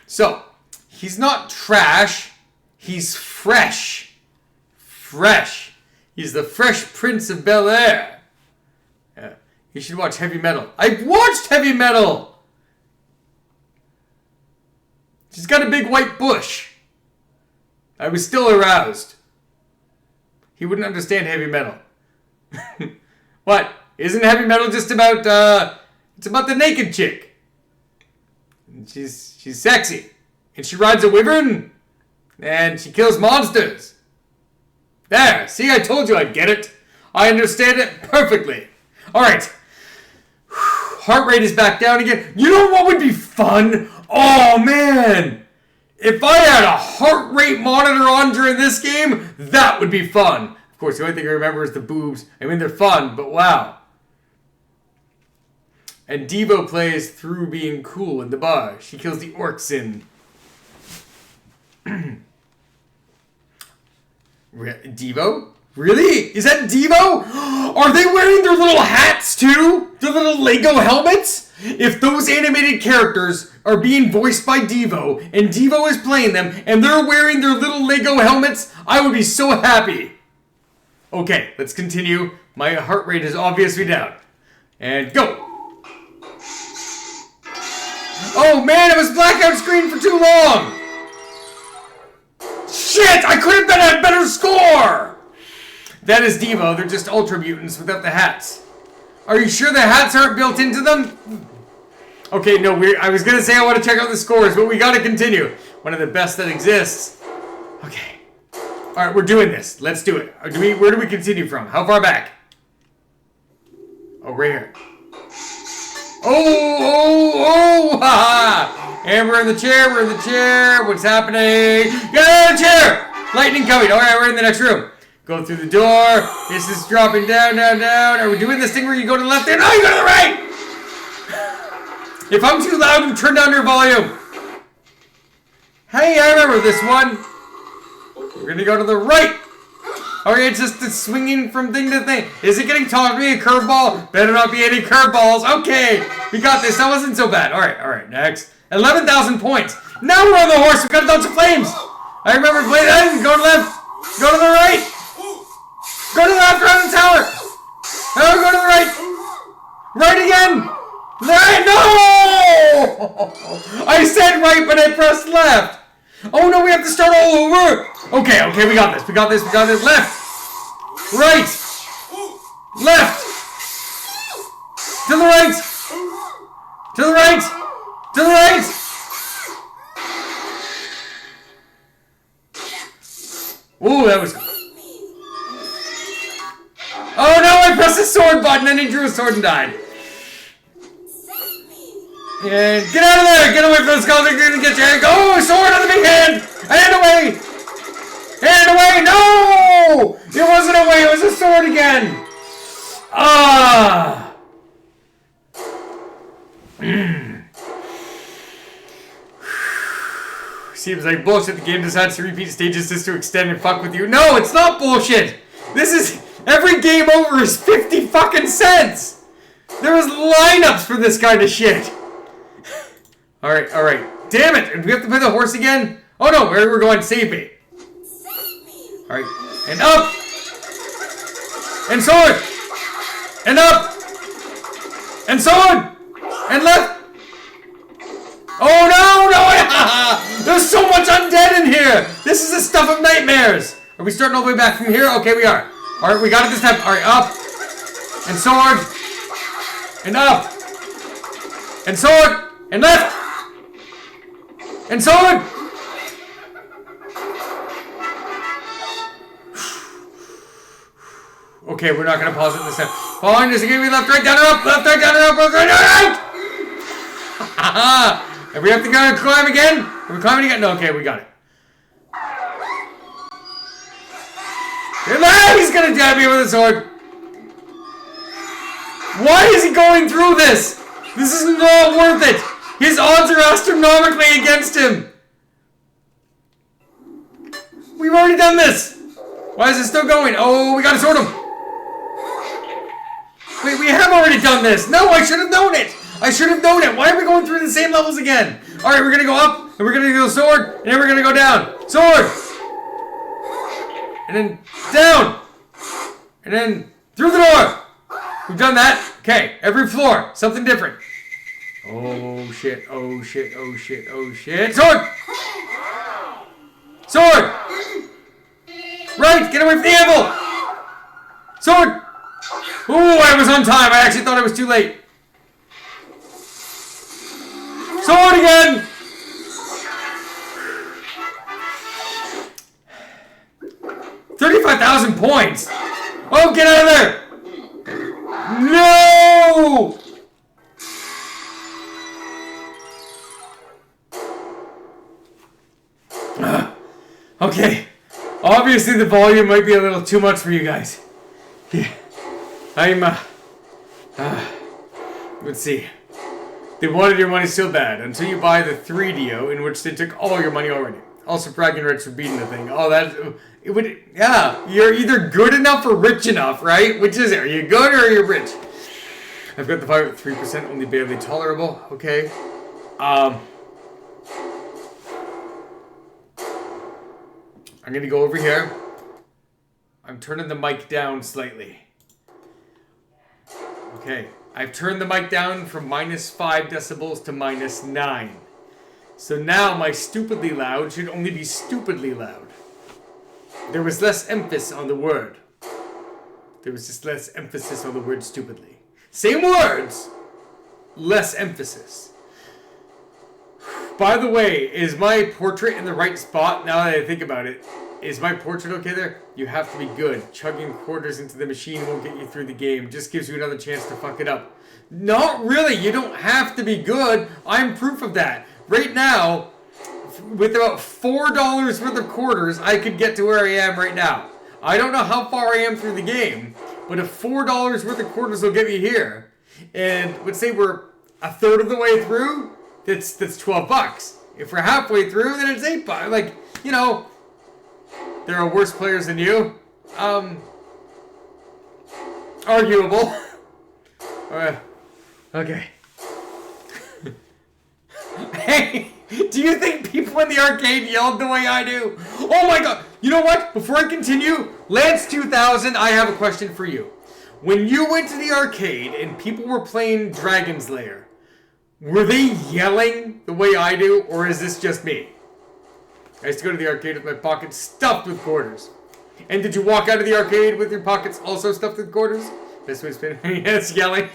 So, he's not trash. He's fresh. Fresh. He's the Fresh Prince of Bel-Air. Yeah. You should watch Heavy Metal. I've watched Heavy Metal! She's got a big white bush. I was still aroused. He wouldn't understand Heavy Metal. What? Isn't Heavy Metal just about, it's about the naked chick. And she's sexy. And she rides a wyvern. And she kills monsters. There, see, I told you I'd get it. I understand it perfectly. Alright. Heart rate is back down again. You know what would be fun? Oh, man. If I had a heart rate monitor on during this game, that would be fun. Of course, the only thing I remember is the boobs. I mean, they're fun, but wow. And Devo plays through being cool in the bar. She kills the orcs in... Devo? Really? Is that Devo? Are they wearing their little hats too? Their little Lego helmets? If those animated characters are being voiced by Devo, and Devo is playing them, and they're wearing their little Lego helmets, I would be so happy. Okay, let's continue. My heart rate is obviously down. And go! Oh man, it was blackout screen for too long! Shit! I could have been a better score! That is Devo, they're just Ultra Mutants without the hats. Are you sure the hats aren't built into them? Okay, no, I was gonna say I want to check out the scores, but we gotta continue. One of the best that exists. Okay. Alright, we're doing this. Let's do it. Where do we continue from? How far back? Oh, right here. Oh, haha! And we're in the chair, What's happening? Get out of the chair! Lightning coming. Alright, we're in the next room. Go through the door. This is dropping down, down, down. Are we doing this thing where you go to the left and you go to the right? If I'm too loud, you turn down your volume. Hey, I remember this one. We're gonna go to the right. Okay, it's just swinging from thing to thing. Is it getting tossed to me? A curveball? Better not be any curveballs. Okay, we got this. That wasn't so bad. All right, next. 11,000 points. Now we're on the horse. We've got a bunch of flames. I remember playing that. Go to the left. Go to the right. Go to the left around the tower. Oh, go to the right. Right again. Right. No! I said right, but I pressed left. Oh no, we have to start all over. Okay, we got this. Left. Right. Left. To the right. To the right. To the right. Ooh, that was... Oh no, I pressed the sword button and he drew a sword and died. And get out of there! Get away from the skull! They're gonna get you! Go! Sword on the big hand! Hand away! Hand away! No! It wasn't away, it was a sword again! Ah! Seems like bullshit. The game decides to repeat stages just to extend and fuck with you. No, it's not bullshit! This is... Every game over is 50 fucking cents! There was lineups for this kind of shit! Alright. Damn it! Do we have to play the horse again? Oh no, where we're going? Save me. Alright. And up! And sword! And up! And And sword! And left! Oh no, no! There's so much undead in here! This is the stuff of nightmares! Are we starting all the way back from here? Okay, we are. Alright, we got it this time. Alright, up. And sword. And up. And sword. And left. And sword. Okay, we're not going to pause it this time. Fine, just give me left, right, down, or up. Left, right, down, or up. Left, right, down, or right. And we have to go climb again? Are we climbing again? No, okay, we got it. He's gonna jab me with a sword. Why is he going through this? This is not worth it. His odds are astronomically against him. We've already done this. Why is it still going? Oh, we gotta sort him. Wait, we have already done this. No, I should have known it. I should have known it. Why are we going through the same levels again? All right, we're gonna go up, and we're gonna go sword, and then we're gonna go down. Sword. And then down. And then through the door. We've done that. Okay, every floor, something different. Oh shit, oh shit, oh shit, oh shit. Sword! Sword! Right, get away from the anvil! Sword! Ooh, I was on time. I actually thought I was too late. Sword again! $35,000 points! Oh, get out of there! No! Okay. Obviously, the volume might be a little too much for you guys. Yeah. Let's see. They wanted your money so bad until you buy the 3DO, in which they took all your money already. Also, bragging rights for beating the thing. Oh, that... It would... Yeah. You're either good enough or rich enough, right? Which is it? Are you good or are you rich? I've got the fight with 3%, only barely tolerable. Okay. I'm going to go over here. I'm turning the mic down slightly. Okay. I've turned the mic down from -5 decibels to -9. So now my stupidly loud should only be stupidly loud. There was less emphasis on the word. There was just less emphasis on the word stupidly. Same words, less emphasis. By the way, is my portrait in the right spot now that I think about it? Is my portrait okay there? You have to be good. Chugging quarters into the machine won't get you through the game. Just gives you another chance to fuck it up. Not really. You don't have to be good. I'm proof of that. Right now, with about $4 worth of quarters, I could get to where I am right now. I don't know how far I am through the game, but if $4 worth of quarters will get me here, and let's say we're a third of the way through, that's $12. If we're halfway through, then it's $8. Like, you know, there are worse players than you. Arguable. Okay. Hey, do you think people in the arcade yelled the way I do? Oh my god. You know what? Before I continue, Lance 2000, I have a question for you. When you went to the arcade and people were playing Dragon's Lair, were they yelling the way I do, or is this just me? I used to go to the arcade with my pockets stuffed with quarters. And did you walk out of the arcade with your pockets also stuffed with quarters? This was yes, yelling.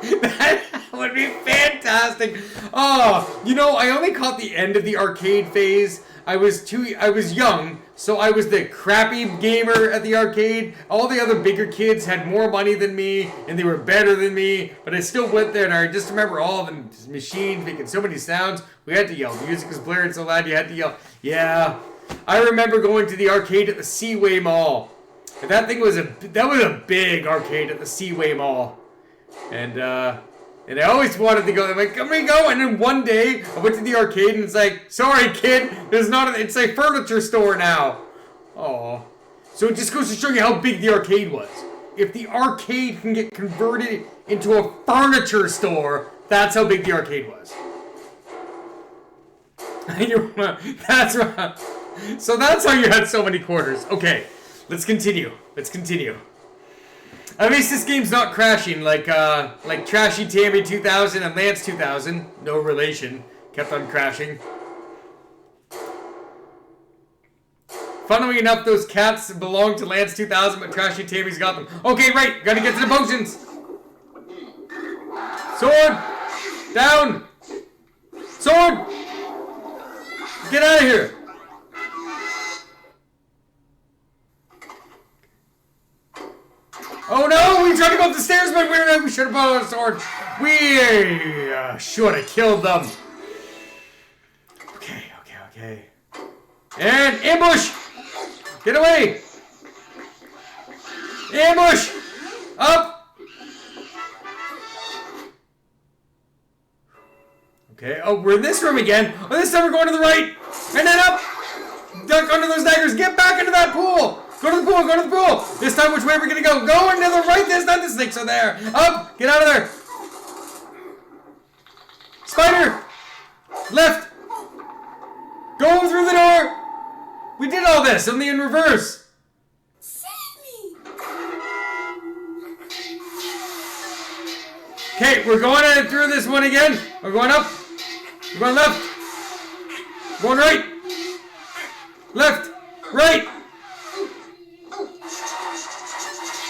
That would be fantastic. Oh, you know, I only caught the end of the arcade phase. I was young, so I was the crappy gamer at the arcade. All the other bigger kids had more money than me, and they were better than me, but I still went there, and I just remember all the machines making so many sounds. We had to yell. The music was blaring so loud, you had to yell. Yeah, I remember going to the arcade at the Seaway Mall. And that was a big arcade at the Seaway Mall. And I always wanted to go. I'm like, can we go? And then one day, I went to the arcade, and it's like, sorry, kid, it's a furniture store now. Oh, so it just goes to show you how big the arcade was. If the arcade can get converted into a furniture store, that's how big the arcade was. That's right. So that's how you had so many quarters. Okay, let's continue. At least this game's not crashing like Trashy Tammy 2000 and Lance 2000. No relation. Kept on crashing. Funnily enough, those cats belong to Lance 2000, but Trashy Tammy's got them. Okay, right. Gotta get to the potions. Sword! Down! Sword! Get out of here! Oh no! We tried to go up the stairs, but we should have brought a sword. We should have killed them. Okay. And ambush! Get away! Ambush! Up! Okay, oh, we're in this room again. Oh, this time we're going to the right. And then up! Duck under those daggers. Get back into that pool! Go to the pool, go to the pool! This time, which way are we gonna go? Go into the right, this time the snakes are there! Up! Get out of there! Spider! Left! Go through the door! We did all this, only in reverse! Save me! Okay, we're going through this one again. We're going up. We're going left. Going right. Left. Right.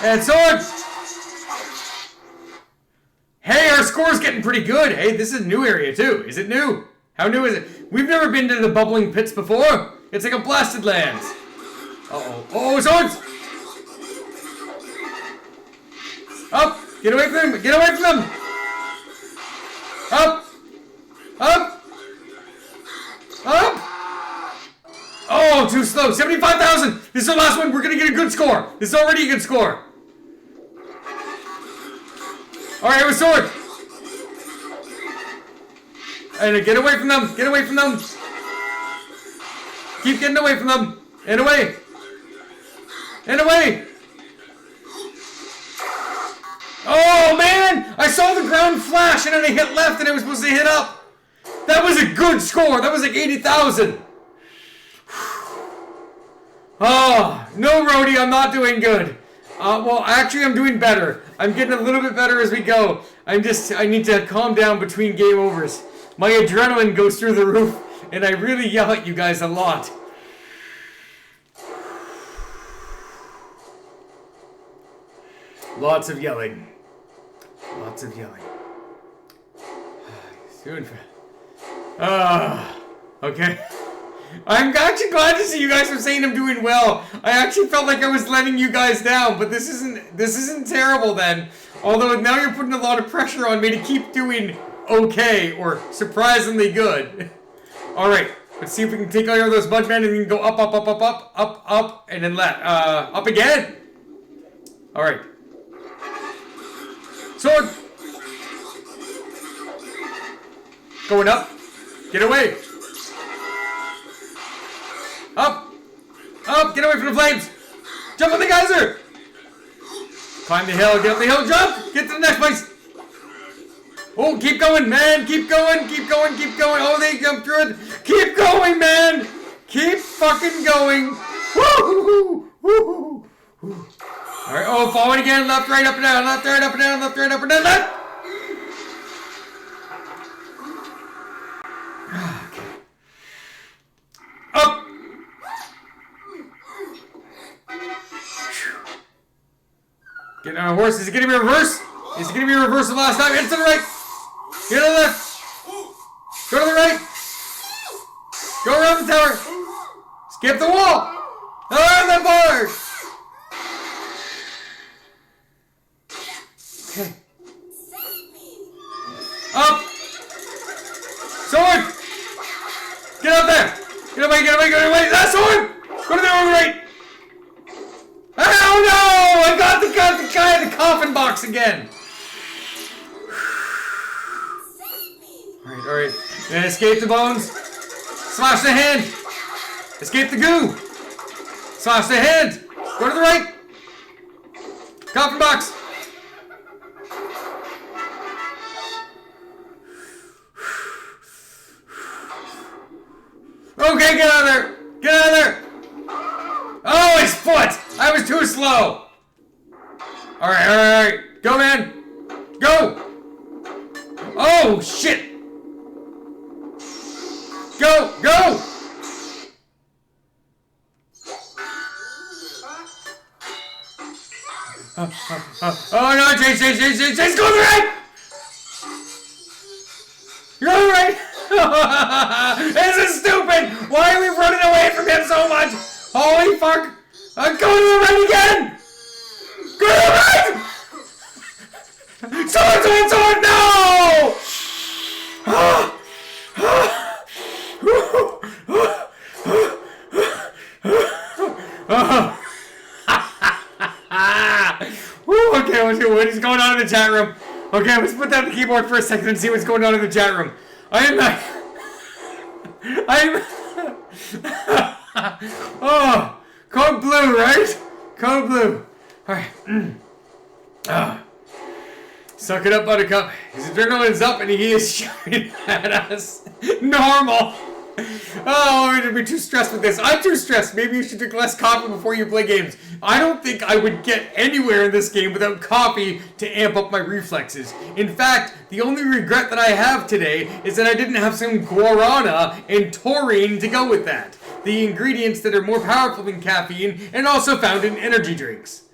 And sword. Hey, our score's getting pretty good. Hey, this is a new area too. Is it new? How new is it? We've never been to the bubbling pits before. It's like a blasted lands. Uh-oh. Oh, swords! Up! Get away from them! Get away from them! Up! Up! Up! Oh, too slow. 75,000! This is the last one. We're gonna get a good score. This is already a good score. Alright, with sword. And get away from them. Get away from them. Keep getting away from them. And away. And away. Oh, man. I saw the ground flash and then I hit left and I was supposed to hit up. That was a good score. That was like 80,000. Oh, no, Rhodey. I'm not doing good. Well, actually, I'm doing better. I'm getting a little bit better as we go. I need to calm down between game overs. My adrenaline goes through the roof, and I really yell at you guys a lot. Lots of yelling. Lots of yelling. Soon. Okay. I'm actually glad to see you guys are saying I'm doing well. I actually felt like I was letting you guys down, but this isn't terrible then. Although now you're putting a lot of pressure on me to keep doing okay or surprisingly good. All right, let's see if we can take all of those Budmen and we can go up, up, up, up, up, up, up, and then up again. All right. Sword. Going up. Get away. Up! Up! Get away from the flames! Jump on the geyser! Climb the hill, get up the hill, jump! Get to the next place! Oh, keep going, man! Keep going, keep going, keep going! Oh, they jumped through it! Keep going, man! Keep fucking going! Woo-hoo-hoo! Woo-hoo-hoo! Alright, oh, forward again, left, right, up and down, left, right, up and down, left, right, up and down, left! Up! Get on a horse. Is it going to be reverse? Is it going to be reverse the last time? It's to the right. Get to the left. Go to the right. Go around the tower. Skip the wall. Around the board. Okay. Up. Sword. Get up there. Get away, get away, get away. That sword. Go to the right. Oh no! I got the guy in the coffin box again. Alright. Then escape the bones. Slash the hand. Escape the goo. Slash the hand. Go to the right. Coffin box. Okay, get out of there. Get out of there. Oh, his foot. I was too slow. Alright. Go, man. Go. Oh, shit. Go. Oh, no, Chase, go to the right. You're on the right. This is stupid. Why are we running away from him so much? Holy fuck. I'm going to the right again. Go to the right. Sword, no. Okay, what is going on in the chat room? Okay, let's put down the keyboard for a second and see what's going on in the chat room. Oh, code blue, right? Code blue. Alright. Suck it up, Buttercup. His adrenaline's up and he is shouting at us. Normal. Oh, I'm gonna be too stressed with this. I'm too stressed. Maybe you should drink less coffee before you play games. I don't think I would get anywhere in this game without coffee to amp up my reflexes. In fact, the only regret that I have today is that I didn't have some guarana and taurine to go with that. The ingredients that are more powerful than caffeine and also found in energy drinks.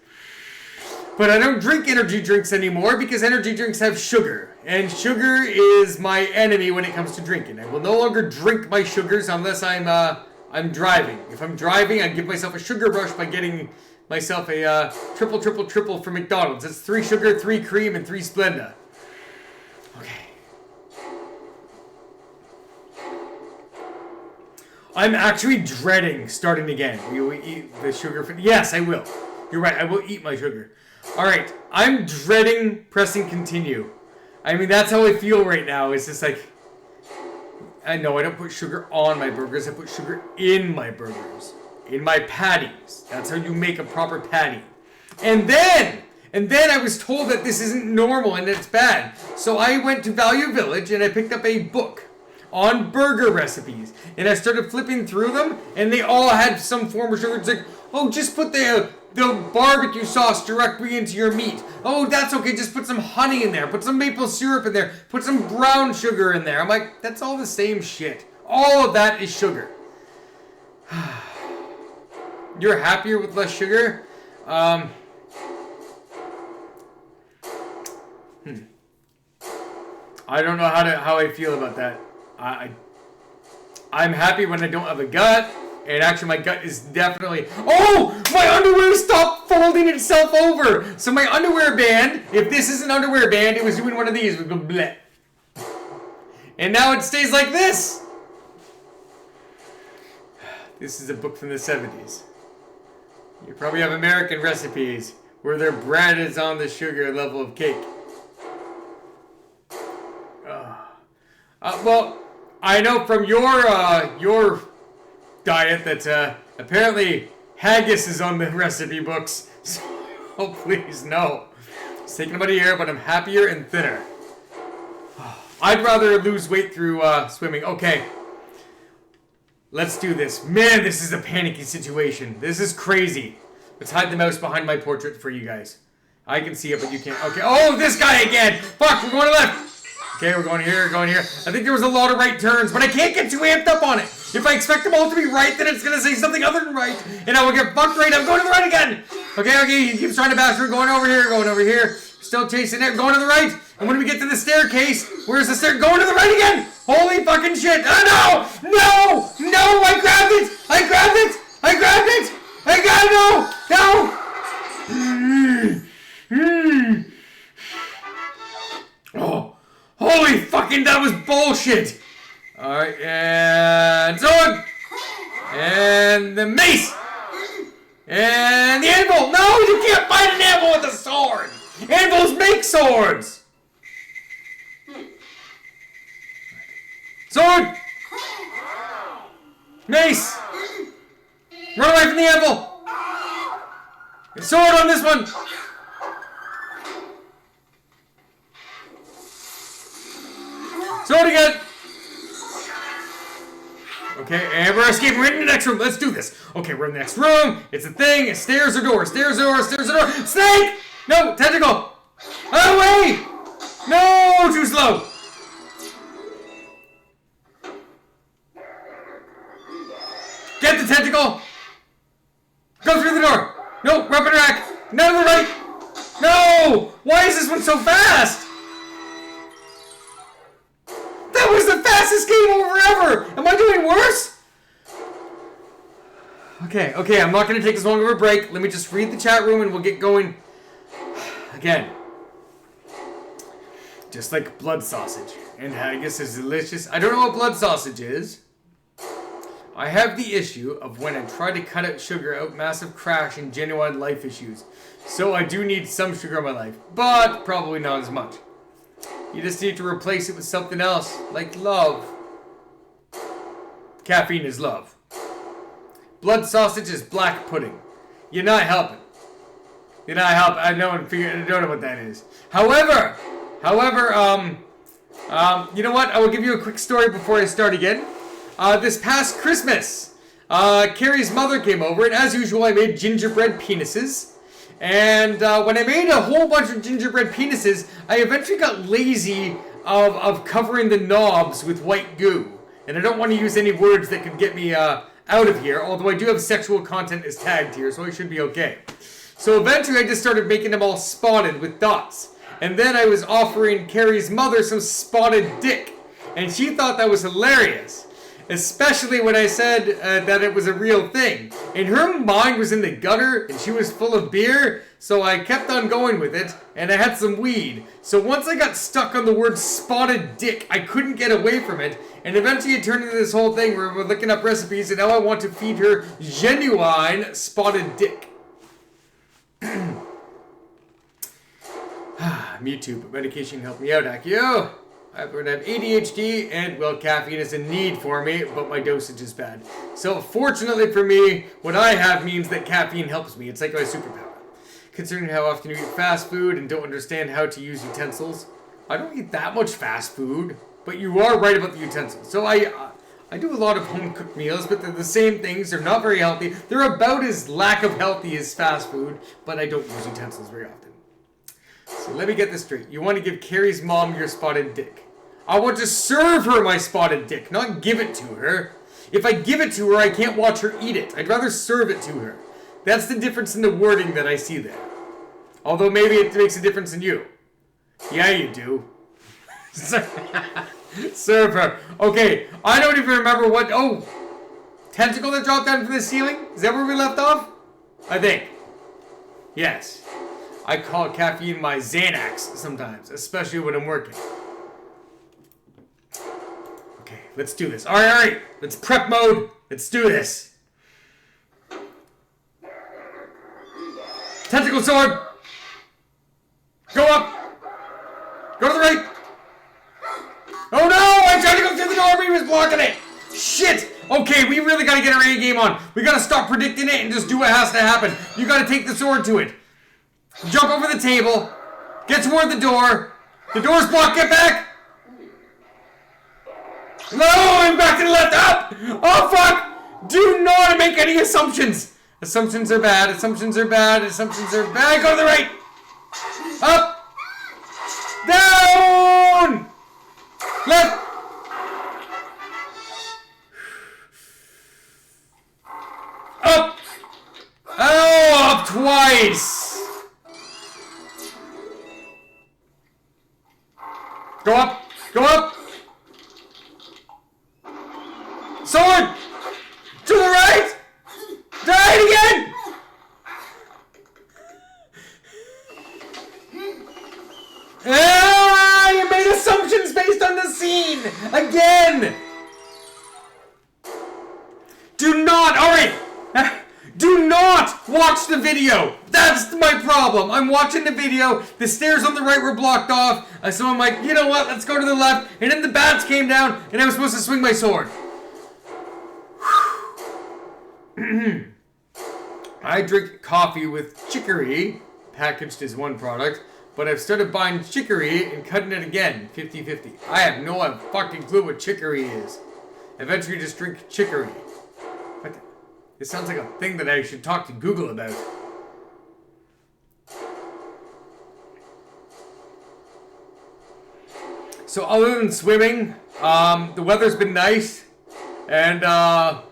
But I don't drink energy drinks anymore because energy drinks have sugar. And sugar is my enemy when it comes to drinking. I will no longer drink my sugars unless I'm driving. If I'm driving, I give myself a sugar rush by getting myself a triple from McDonald's. That's 3 sugar, 3 cream, and 3 Splenda. Okay. I'm actually dreading starting again. Will we eat the sugar? Yes, I will. You're right, I will eat my sugar. Alright, I'm dreading pressing continue. I mean, that's how I feel right now. It's just like, I know I don't put sugar on my burgers. I put sugar in my burgers. In my patties. That's how you make a proper patty. And then I was told that this isn't normal and it's bad. So I went to Value Village and I picked up a book on burger recipes. And I started flipping through them and they all had some form of sugar. It's like, oh, just put the barbecue sauce directly into your meat. Oh, that's okay. Just put some honey in there. Put some maple syrup in there. Put some brown sugar in there. I'm like, that's all the same shit. All of that is sugar. You're happier with less sugar? I don't know how I feel about that. I'm happy when I don't have a gut. And actually, my gut is definitely... Oh! My underwear stopped folding itself over! So my underwear band, if this is an underwear band, it was doing one of these. It would go bleh. And now it stays like this! This is a book from the 70s. You probably have American recipes where their bread is on the sugar level of cake. Well, I know from your diet that apparently haggis is on the recipe books. So, oh, please, no. It's taking about a year, but I'm happier and thinner. I'd rather lose weight through swimming. Okay. Let's do this. Man, this is a panicky situation. This is crazy. Let's hide the mouse behind my portrait for you guys. I can see it, but you can't. Okay. Oh, this guy again. Fuck, we're going to left. Okay, we're going here, going here. I think there was a lot of right turns, but I can't get too amped up on it. If I expect them all to be right, then it's going to say something other than right, and I will get fucked right. I'm going to the right again. Okay, he keeps trying to bash through. Going over here. Still chasing it. Going to the right. And when we get to the staircase, where's the stair? Going to the right again. Holy fucking shit. Oh, no. I grabbed it. I got it. No. Oh. Holy fucking, that was bullshit! Alright, and sword! And the mace! And the anvil! No, you can't fight an anvil with a sword! Anvils make swords! Sword! Mace! Run away from the anvil! Sword on this one! Sword again! Okay, and we're escaping. We're in the next room. Let's do this. Okay, we're in the next room. It's a thing. Stairs or door. Snake! No, tentacle! Away! No, too slow! Get the tentacle! Go through the door! No, weapon rack! No, the right! No! Why is this one so fast? That was the fastest game over ever! Am I doing worse? Okay, I'm not going to take as long of a break. Let me just read the chat room and we'll get going again. Just like blood sausage. And I guess it's delicious. I don't know what blood sausage is. I have the issue of when I try to cut out sugar out massive crash and genuine life issues. So I do need some sugar in my life, but probably not as much. You just need to replace it with something else, like love. Caffeine is love. Blood sausage is black pudding. You're not helping. You're not helping. I don't know what that is. However, you know what? I will give you a quick story before I start again. This past Christmas, Carrie's mother came over, and as usual, I made gingerbread penises. And when I made a whole bunch of gingerbread penises, I eventually got lazy of covering the knobs with white goo. And I don't want to use any words that could get me out of here, although I do have sexual content as tagged here, so I should be okay. So eventually I just started making them all spotted with dots. And then I was offering Carrie's mother some spotted dick. And she thought that was hilarious. Especially when I said that it was a real thing. And her mind was in the gutter and she was full of beer, so I kept on going with it, and I had some weed. So once I got stuck on the word spotted dick, I couldn't get away from it, and eventually it turned into this whole thing where we're looking up recipes, and now I want to feed her genuine spotted dick. Mewtwo, but medication helped me out, Akio. I have ADHD, and, well, caffeine is a need for me, but my dosage is bad. So, fortunately for me, what I have means that caffeine helps me. It's like my superpower. Considering how often you eat fast food and don't understand how to use utensils, I don't eat that much fast food, but you are right about the utensils. So, I do a lot of home-cooked meals, but they're the same things. They're not very healthy. They're about as lack of healthy as fast food, but I don't use utensils very often. So, let me get this straight. You want to give Carrie's mom your spotted dick. I want to serve her my spotted dick, not give it to her. If I give it to her, I can't watch her eat it. I'd rather serve it to her. That's the difference in the wording that I see there. Although maybe it makes a difference in you. Yeah, you do. Serve her. Okay, I don't even remember what... Oh, tentacle that dropped down from the ceiling? Is that where we left off? I think. Yes. I call caffeine my Xanax sometimes, especially when I'm working. Okay, let's do this. All right. Let's prep mode. Let's do this. Tentacle sword. Go up. Go to the right. Oh no! I tried to go through the door, but he was blocking it. Shit. Okay, we really gotta get our A game on. We gotta stop predicting it and just do what has to happen. You gotta take the sword to it. Jump over the table. Get toward the door. The door's blocked. Get back. No, I'm back to the left. Up! Oh, fuck! Do not make any assumptions. Assumptions are bad. Assumptions are bad. Assumptions are bad. Go to the right. Up. Down. Left. Up. Oh, up twice. Go up. Go up. Sword! To the right! Die again! Ah, you made assumptions based on the scene! Again! Do not, alright! Do not watch the video! That's my problem! I'm watching the video, the stairs on the right were blocked off, so I'm like, you know what, let's go to the left, and then the bats came down, and I was supposed to swing my sword. I drink coffee with chicory, packaged as one product, but I've started buying chicory and cutting it again, 50-50. I have no fucking clue what chicory is. Eventually just drink chicory. What the? This sounds like a thing that I should talk to Google about. So other than swimming, the weather's been nice. And I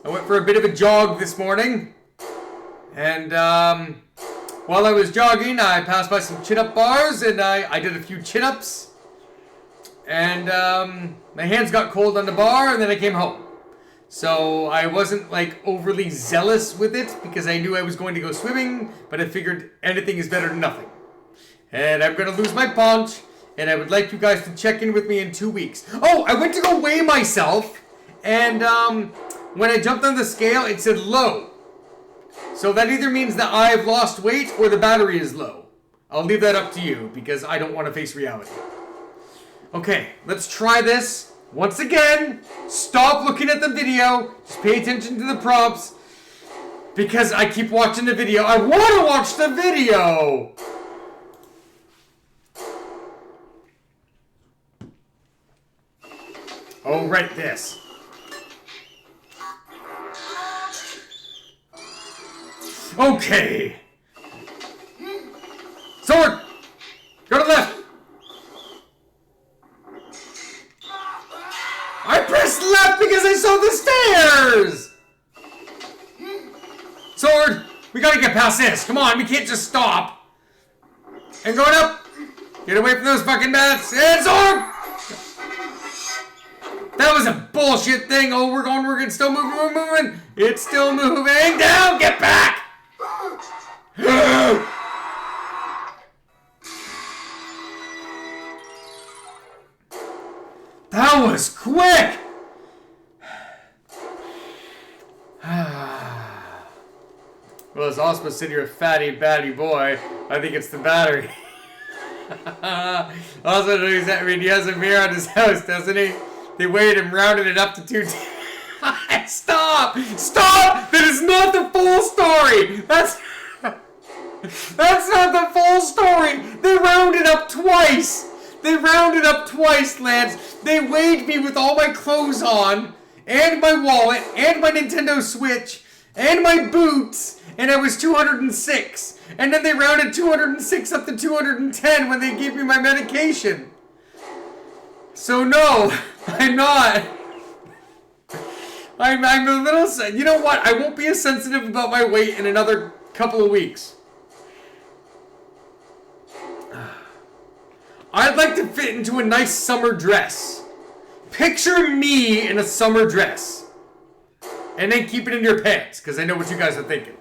went for a bit of a jog this morning. And while I was jogging, I passed by some chin-up bars. And I did a few chin-ups. And my hands got cold on the bar. And then I came home. So I wasn't like overly zealous with it. Because I knew I was going to go swimming. But I figured anything is better than nothing. And I'm going to lose my paunch. And I would like you guys to check in with me in 2 weeks. Oh, I went to go weigh myself. And when I jumped on the scale, it said low. So that either means that I've lost weight or the battery is low. I'll leave that up to you because I don't want to face reality. Okay, let's try this. Once again, stop looking at the video. Just pay attention to the prompts. Because I keep watching the video. I want to watch the video! Oh, right, this. Okay. Sword! Go to the left! I pressed left because I saw the stairs! Sword! We gotta get past this. Come on, we can't just stop. And going up! Get away from those fucking bats! And sword! That was a bullshit thing. Oh, we're going, still moving. It's still moving. Down, get back! That was quick! Well, as Osmo said, you're a fatty, batty boy. I think it's the battery. Also, he has a mirror on his house, doesn't he? They weighed him, rounded it up to 2. Stop! Stop! That is not the full story! That's not the full story! They rounded up twice! They rounded up twice, lads! They weighed me with all my clothes on, and my wallet, and my Nintendo Switch, and my boots, and I was 206. And then they rounded 206 up to 210 when they gave me my medication. So no, I'm not. I'm a little... You know what? I won't be as sensitive about my weight in another couple of weeks. I'd like to fit into a nice summer dress. Picture me in a summer dress. And then keep it in your pants, because I know what you guys are thinking.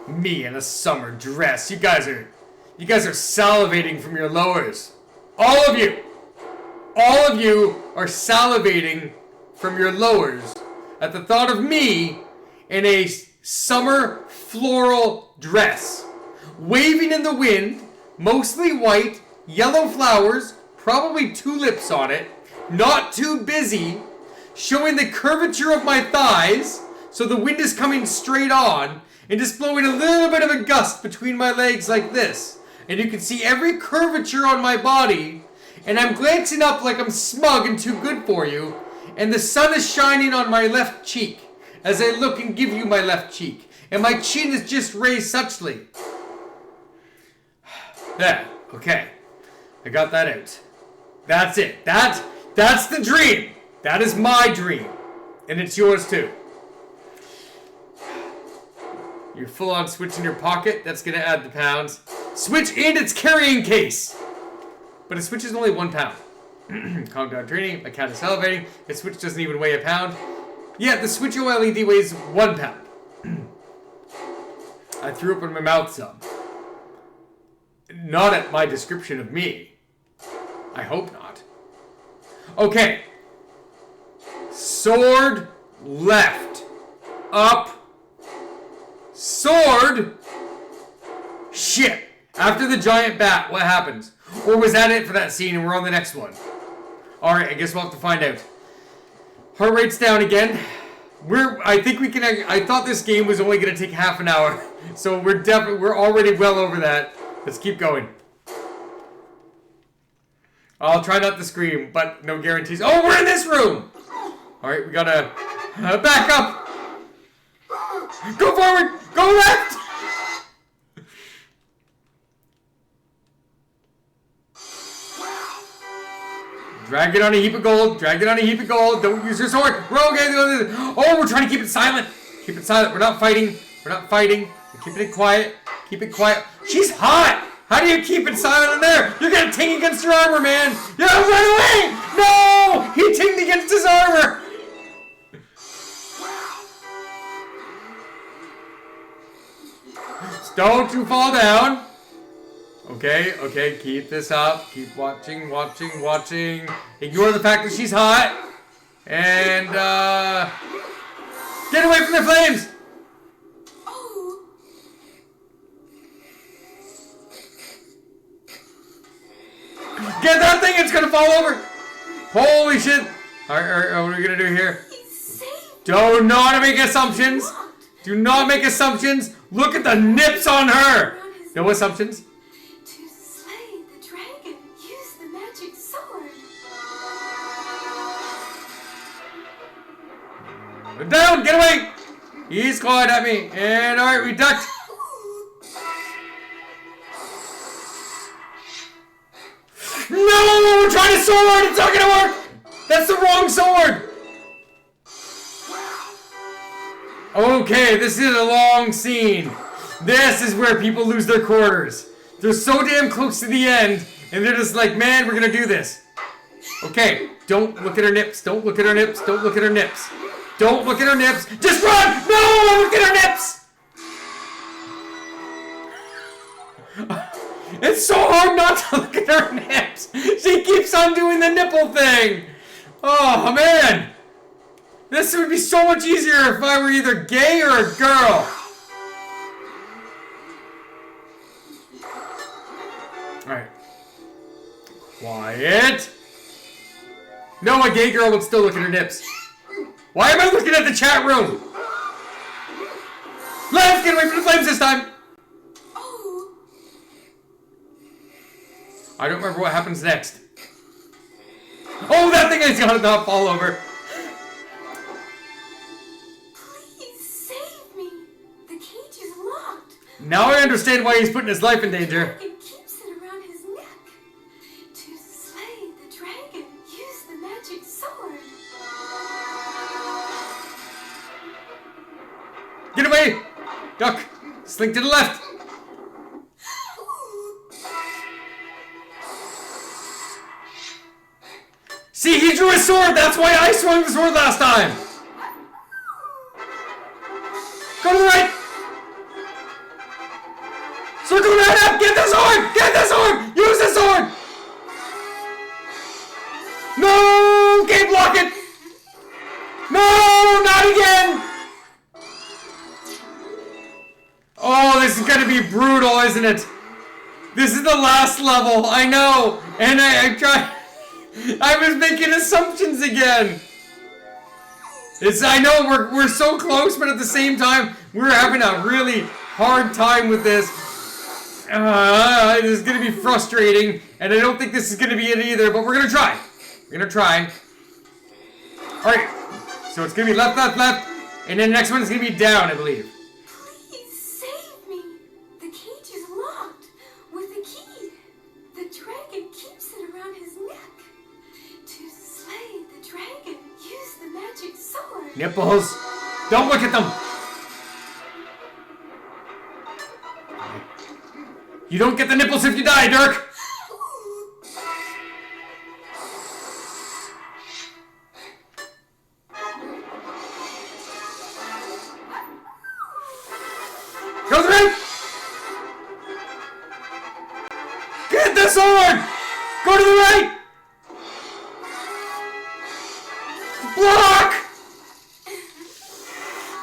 Me in a summer dress. You guys are salivating from your lowers. All of you are salivating from your lowers at the thought of me in a summer floral dress, waving in the wind, mostly white, yellow flowers, probably tulips on it, not too busy, showing the curvature of my thighs, so the wind is coming straight on, and just blowing a little bit of a gust between my legs like this. And you can see every curvature on my body, and I'm glancing up like I'm smug and too good for you, and the sun is shining on my left cheek as I look and give you my left cheek, and my chin is just raised suchly. There, okay. I got that out. That's it. That's the dream. That is my dream. And it's yours too. Your full-on Switch in your pocket, that's gonna add the pounds. Switch in its carrying case! But a Switch is only 1 pound. Calm down, training. My cat is salivating. The Switch doesn't even weigh a pound. Yeah, the Switch OLED weighs 1 pound. I threw up in my mouth some. Not at my description of me. I hope not. Okay. Sword left. Up. Sword. Shit. After the giant bat, what happens? Or was that it for that scene and we're on the next one? Alright, I guess we'll have to find out. Heart rate's down again. I thought this game was only going to take half an hour. So we're already well over that. Let's keep going. I'll try not to scream, but no guarantees. Oh, we're in this room! Alright, we gotta back up! Go forward! Go left! Drag it on a heap of gold. Drag it on a heap of gold. Don't use your sword. Rogue. Oh, we're trying to keep it silent. Keep it silent. We're not fighting. We're not fighting. We're keeping it quiet. Keep it quiet. She's hot. How do you keep it silent in there? You're gonna ting against your armor, man. Yeah, run away. No, he tinged against his armor. Don't you fall down. Okay, okay, keep this up. Keep watching, watching, watching. Ignore the fact that she's hot. And, get away from the flames! Oh. Get that thing, it's gonna fall over! Holy shit! Alright, what are we gonna do here? Do not make assumptions! Do not make assumptions! Look at the nips on her! No assumptions? Down! Get away! He's clawing at me. And alright, we ducked. No! We're trying to sword! It's not gonna work! That's the wrong sword! Okay, this is a long scene. This is where people lose their quarters. They're so damn close to the end, and they're just like, man, we're gonna do this. Okay, don't look at her nips. Don't look at her nips. Don't look at her nips. Don't look at her nips. Just run! No! Look at her nips! It's so hard not to look at her nips. She keeps on doing the nipple thing. Oh, man. This would be so much easier if I were either gay or a girl. Alright. Quiet. No, a gay girl would still look at her nips. Why am I looking at the chat room? Let's get away from the flames this time. Oh. I don't remember what happens next. Oh, that thing is gonna not fall over. Please save me. The cage is locked. Now I understand why he's putting his life in danger. The dragon keeps it around his neck. To slay the dragon, use the magic sword. Get away! Duck! Slink to the left! See, he drew his sword! That's why I swung the sword last time! Go to the right! Circle right up! Get the sword! Get the sword! Use the sword! No! Can't block it! No! Not again! Oh, this is gonna be brutal, isn't it? This is the last level, I know! And I tried... I was making assumptions again! I know, we're so close, but at the same time, we're having a really hard time with this. This is gonna be frustrating, and I don't think this is gonna be it either, but we're gonna try. We're gonna try. Alright, so it's gonna be left, left, left, and then the next one is gonna be down, I believe. Nipples! Don't look at them! You don't get the nipples if you die, Dirk! Go to the right! Get the sword! Go to the right! Block!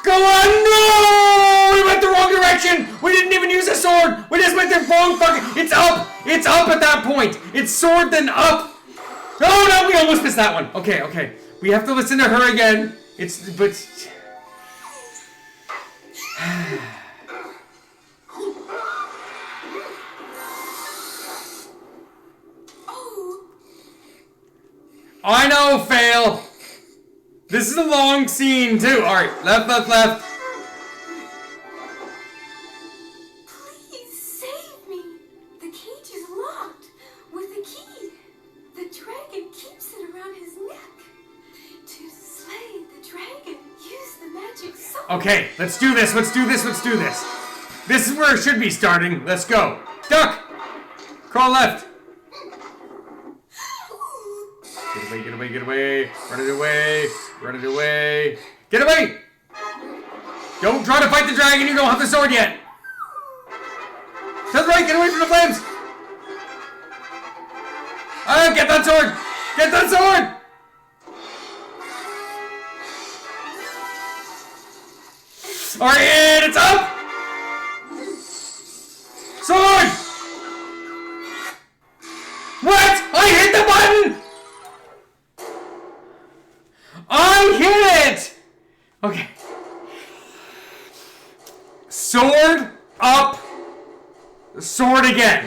Go on! No! We went the wrong direction! We didn't even use a sword! We just went the wrong fucking... It's up! It's up at that point! It's sword then up! Oh no! We almost missed that one! Okay, okay. We have to listen to her again. But... I know, fail! This is a long scene, too. Alright, left, left, left. Please save me. The cage is locked with a key. The dragon keeps it Okay, let's do this. Let's do this. Let's do this. This is where it should be starting. Let's go. Duck! Crawl left. Get away, get away, get away. Run it away. Run it away. Get away! Don't try to fight the dragon. You don't have the sword yet. To the right. Get away from the flames. Get that sword. Get that sword. Alright, and it's up! Sword! What? I hit the button! I hit it! Okay. Sword up. Sword again.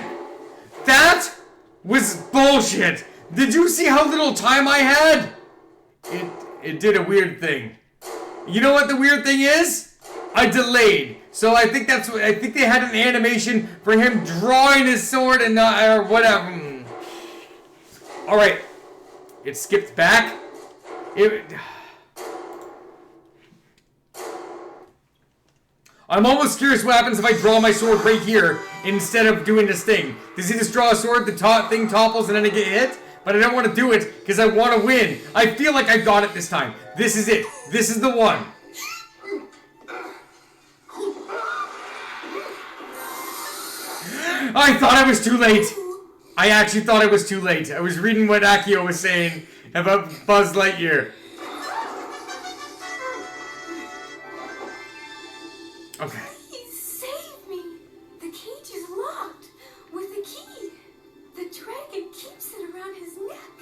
That was bullshit. Did you see how little time I had? It did a weird thing. You know what the weird thing is? I delayed. So I think that's what I think they had an animation for him drawing his sword and not or whatever. Alright. It skipped back. I'm almost curious what happens if I draw my sword right here instead of doing this thing. Does he just draw a sword, the thing topples, and then I get hit? But I don't want to do it because I want to win. I feel like I got it this time. This is it. This is the one. I thought I was too late. I actually thought I was too late. I was reading what Akio was saying about Buzz Lightyear. Okay. Please save me. The cage is locked with a key. The dragon keeps it around his neck.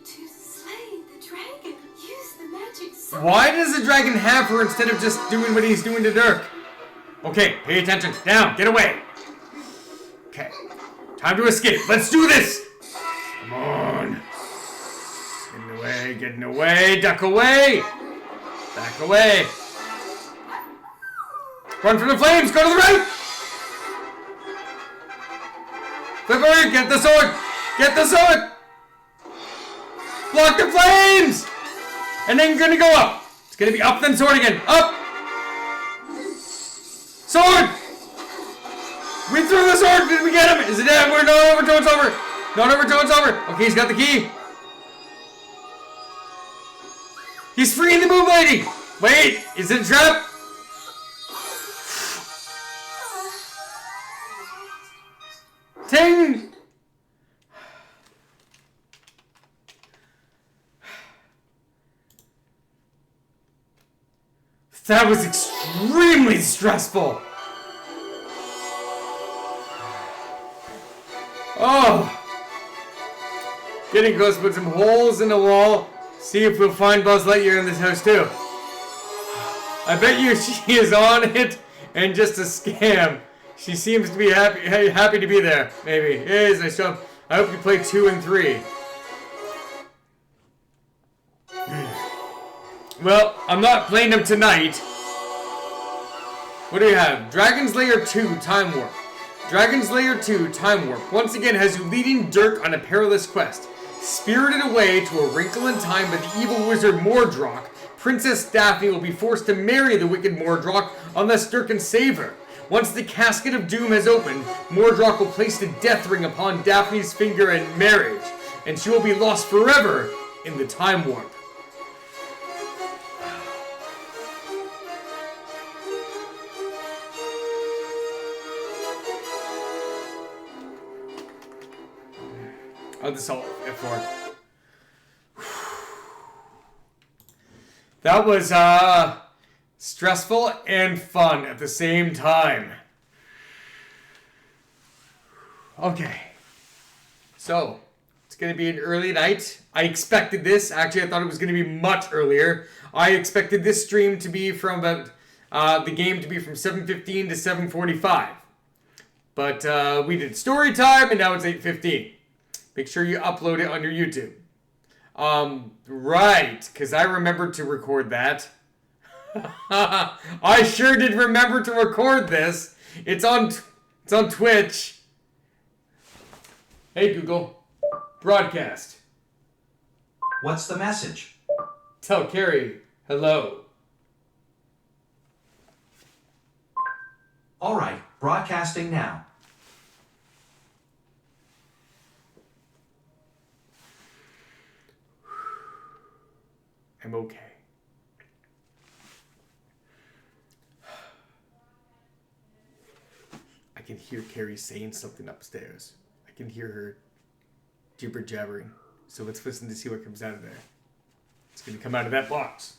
To slay the dragon, use the magic sword. Why does the dragon have her instead of just doing what he's doing to Dirk? Okay, pay attention. Down. Get away. Okay. Time to escape. Let's do this. Come on. Getting away. Getting away. Duck away. Back away. Run from the flames. Go to the right. Flip over. Get the sword. Get the sword. Block the flames. And then you're going to go up. It's going to be up then sword again. Up. Sword. We threw the sword. Did we get him? Is it dead? We're not over till it's over. Not over till it's over. Okay, he's got the key. He's freeing the boob lady. Wait, is it a trap? Ting. That was extremely stressful. Oh! Getting close, put some holes in the wall. See if we'll find Buzz Lightyear in this house too. I bet you she is on it and just a scam. She seems to be happy to be there. Maybe. It is. I hope you play 2 and 3. Well, I'm not playing them tonight. What do you have? Dragon's Lair 2 Time Warp. Dragon's Lair 2 Time Warp once again has you leading Dirk on a perilous quest. Spirited away to a wrinkle in time by the evil wizard Mordrock, Princess Daphne will be forced to marry the wicked Mordrock unless Dirk can save her. Once the casket of doom has opened, Mordrock will place the death ring upon Daphne's finger in marriage, and she will be lost forever in the Time Warp. Oh, this all F4. That was stressful and fun at the same time. Okay. So, it's going to be an early night. I expected this. Actually, I thought it was going to be much earlier. I expected this stream to be from about, the game to be from 7:15 to 7:45. But we did story time and now it's 8:15. Make sure you upload it on your YouTube. Right, because I remembered to record that. I sure did remember to record this. It's on Twitch. Hey Google, broadcast. What's the message? Tell Carrie hello. All right, broadcasting now. I'm okay. I can hear Carrie saying something upstairs. I can hear her jibber jabbering. So let's listen to see what comes out of there. It's going to come out of that box.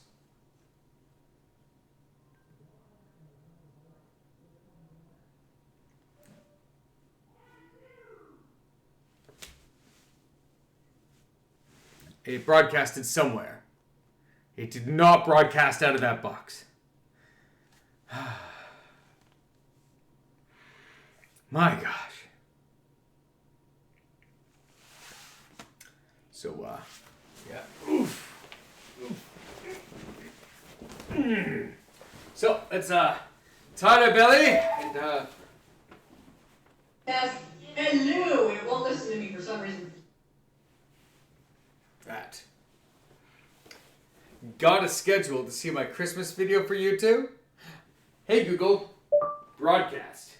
It broadcasted somewhere. It did not broadcast out of that box. My gosh. So, yeah. Oof. So, let's, tie our belly and, Yes, hello. It won't listen to me for some reason. that. Got a schedule to see my Christmas video for you two? Hey Google, broadcast.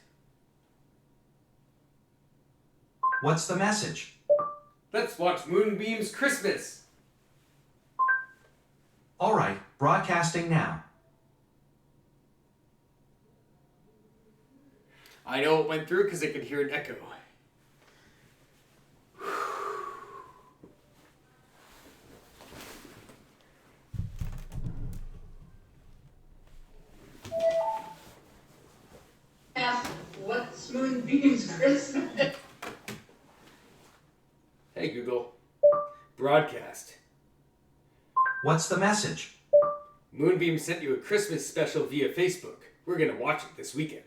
What's the message? Let's watch Moonbeam's Christmas. All right, broadcasting now. I know it went through because I could hear an echo. Ask what's Moonbeam's Christmas? Hey Google, broadcast. What's the message? Moonbeam sent you a Christmas special via Facebook. We're gonna watch it this weekend.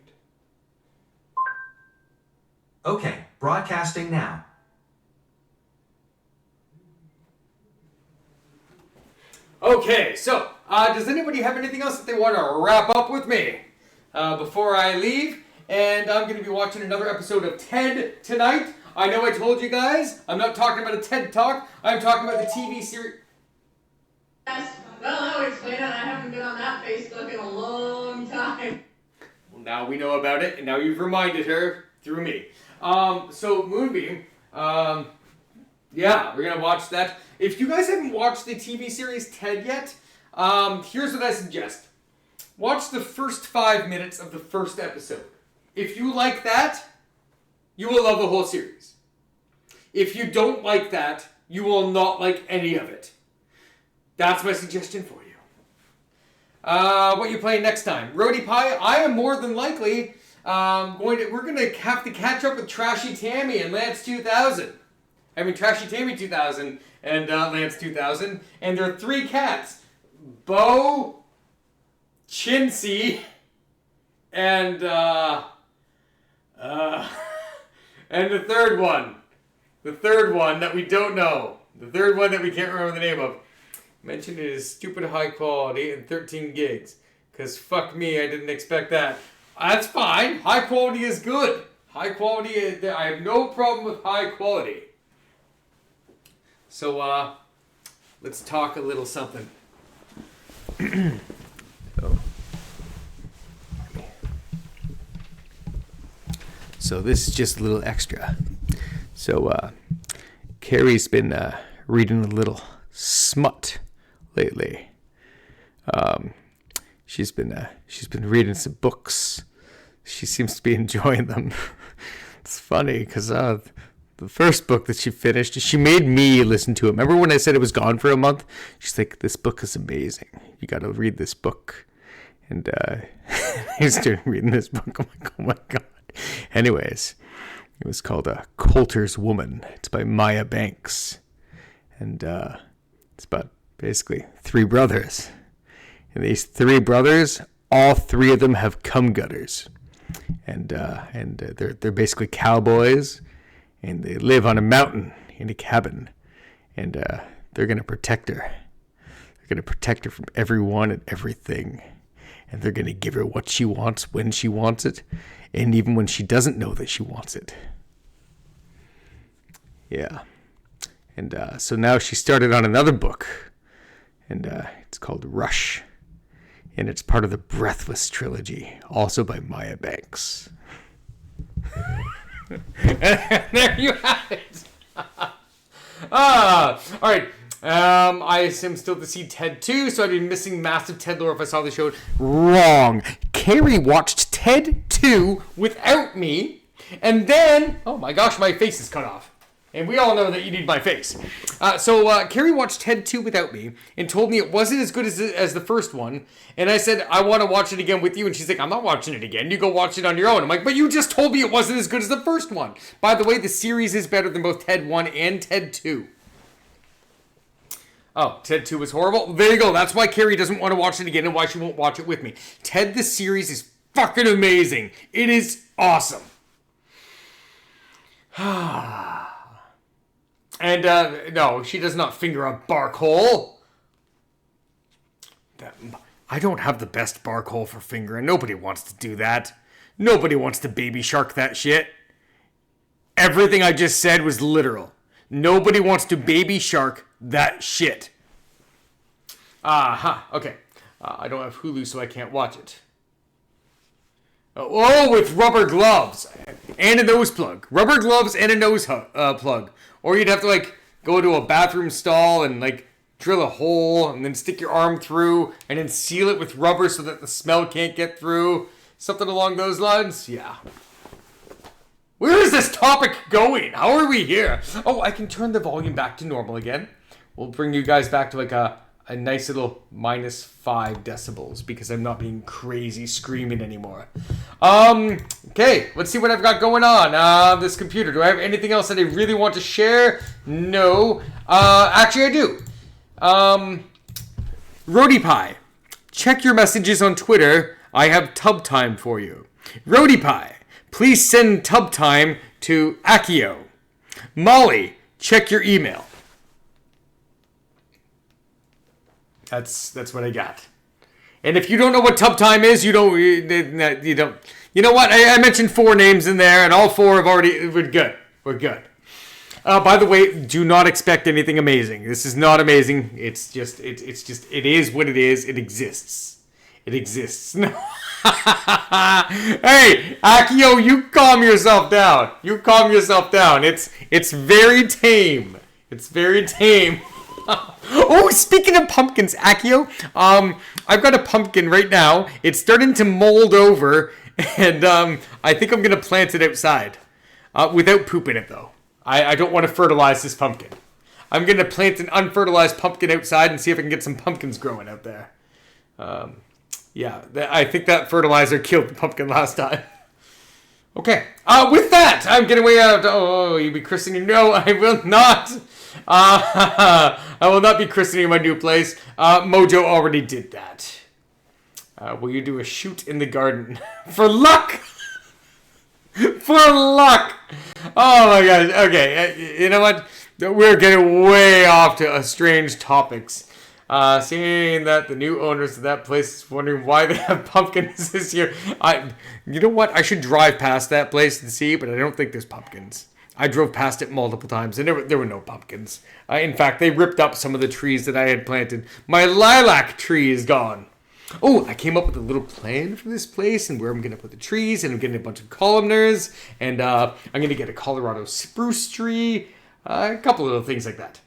Okay, broadcasting now. Okay, so, does anybody have anything else that they want to wrap up with me before I leave? And I'm going to be watching another episode of TED tonight. I know I told you guys, I'm not talking about a TED Talk. I'm talking about the TV series. Yes. Well, that would explain it. I haven't been on that Facebook in a long time. Well, now we know about it, and now you've reminded her through me. So, Moonbeam, yeah, we're going to watch that. If you guys haven't watched the TV series TED yet, here's what I suggest. Watch the first 5 minutes of the first episode. If you like that, you will love the whole series. If you don't like that, you will not like any of it. That's my suggestion for you. What you playing next time? Roadie Pie, I am more than likely we're going to have to catch up with Trashy Tammy and Lance 2000. I mean, Trashy Tammy 2000 and Lance 2000. And there are 3 cats. Bo, Chintzy, and and the third one. The third one that we don't know. The third one that we can't remember the name of. Mentioned it is stupid high quality and 13 gigs. Because fuck me, I didn't expect that. That's fine. High quality is good. High quality, I have no problem with high quality. So, let's talk a little something. So this is just a little extra. So, Carrie's been reading a little smut lately. She's been reading some books. She seems to be enjoying them. It's funny because the first book that she finished, she made me listen to it. Remember when I said it was gone for a month? She's like, "This book is amazing. You got to read this book." And I started reading this book. I'm like, oh my god. Anyways, it was called Coulter's Woman. It's by Maya Banks. And it's about basically 3 brothers. And these 3 brothers, all 3 of them have cum gutters. And they're basically cowboys. And they live on a mountain in a cabin. And they're going to protect her. They're going to protect her from everyone and everything. And they're going to give her what she wants when she wants it. And even when she doesn't know that she wants it. Yeah. And so now she started on another book. And it's called Rush. And it's part of the Breathless trilogy, also by Maya Banks. And there you have it. All right. I am still to see Ted 2, so I'd be missing massive Ted lore if I saw the show. Wrong. Carrie watched Ted 2 without me, and then, oh my gosh, my face is cut off. And we all know that you need my face. So Carrie watched Ted 2 without me and told me it wasn't as good as the first one. And I said, I want to watch it again with you. And she's like, I'm not watching it again. You go watch it on your own. I'm like, but you just told me it wasn't as good as the first one. By the way, the series is better than both Ted 1 and Ted 2. Oh, Ted 2 was horrible? There you go. That's why Carrie doesn't want to watch it again and why she won't watch it with me. Ted, the series, is fucking amazing. It is awesome. And, no, she does not finger a bark hole. I don't have the best bark hole for fingering. Nobody wants to do that. Nobody wants to baby shark that shit. Everything I just said was literal. Nobody wants to baby shark that shit. Okay. I don't have Hulu, so I can't watch it. Oh, with rubber gloves and a nose plug. Rubber gloves and a nose plug. Or you'd have to, like, go to a bathroom stall and, like, drill a hole and then stick your arm through and then seal it with rubber so that the smell can't get through. Something along those lines? Yeah. Where is this topic going? How are we here? Oh, I can turn the volume back to normal again. We'll bring you guys back to, like, a nice little -5 decibels because I'm not being crazy screaming anymore. Okay, let's see what I've got going on this computer. Do I have anything else that I really want to share? No. Actually, I do. Roadie Pie, check your messages on Twitter. I have tub time for you. Roadie Pie, please send tub time to Akio. Molly, check your email. That's what I got. And if you don't know what tub time is, you don't. You know what? I mentioned 4 names in there, and all 4 have already. We're good. We're good. By the way, do not expect anything amazing. This is not amazing. It's just. It is what it is. It exists. It exists. Hey, Akio, you calm yourself down. You calm yourself down. It's very tame. It's very tame. Oh, speaking of pumpkins, Akio, I've got a pumpkin right now. It's starting to mold over, and I think I'm going to plant it outside. Without pooping it, though. I don't want to fertilize this pumpkin. I'm going to plant an unfertilized pumpkin outside and see if I can get some pumpkins growing out there. Yeah, I think that fertilizer killed the pumpkin last time. Okay, with that, I'm getting way out. Oh, you'll be christening? No, I will not. I will not be christening my new place. Mojo already did that. Will you do a shoot in the garden? For luck! For luck! Oh my gosh. Okay, you know what? We're getting way off to strange topics. Seeing that the new owners of that place is wondering why they have pumpkins this year. You know what? I should drive past that place and see, but I don't think there's pumpkins. I drove past it multiple times, and there were no pumpkins. In fact, they ripped up some of the trees that I had planted. My lilac tree is gone. Oh, I came up with a little plan for this place and where I'm going to put the trees, and I'm getting a bunch of columnars, and I'm going to get a Colorado spruce tree, a couple of little things like that.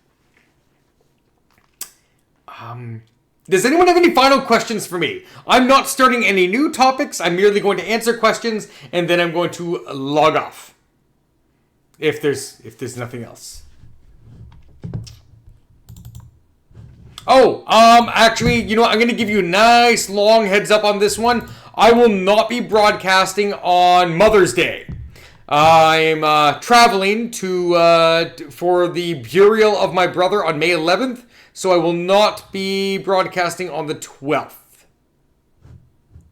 Does anyone have any final questions for me? I'm not starting any new topics. I'm merely going to answer questions, and then I'm going to log off. If there's nothing else. Oh, actually, you know what? I'm going to give you a nice long heads up on this one. I will not be broadcasting on Mother's Day. I'm traveling for the burial of my brother on May 11th, so I will not be broadcasting on the 12th.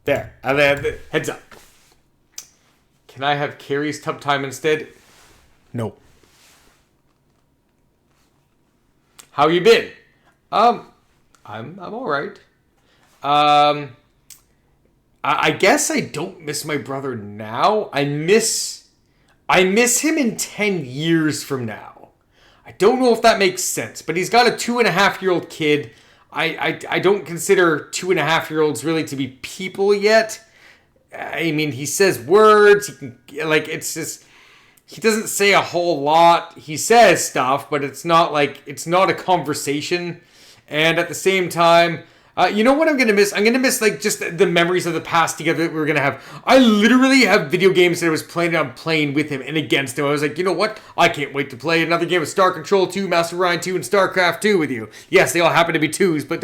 There, heads up. Can I have Carrie's tub time instead? No. How you been? I'm all right. I guess I don't miss my brother now. I miss him in 10 years from now. I don't know if that makes sense, but he's got a 2.5-year-old kid. I don't consider 2.5-year-olds really to be people yet. I mean, he says words. He can, like, it's just, he doesn't say a whole lot. He says stuff, but it's not a conversation. And at the same time, you know what I'm going to miss? I'm going to miss, like, just the memories of the past together that we were going to have. I literally have video games that I was playing with him and against him. I was like, you know what? I can't wait to play another game of Star Control 2, Master Ryan 2, and StarCraft 2 with you. Yes, they all happen to be 2s, but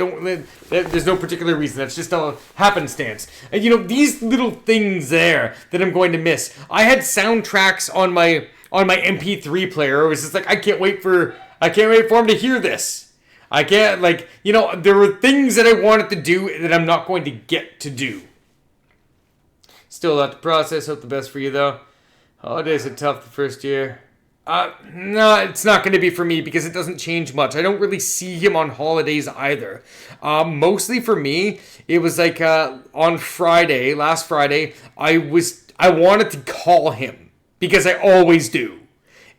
there's no particular reason. That's just a happenstance. And, you know, these little things there that I'm going to miss. I had soundtracks on my MP3 player. It was just like, I can't wait for him to hear this. I can't, like, you know, there were things that I wanted to do that I'm not going to get to do. Still a lot to process. Hope the best for you, though. Holidays are tough the first year. No, it's not going to be for me because it doesn't change much. I don't really see him on holidays either. Mostly for me, it was like on Friday, last Friday, I wanted to call him because I always do.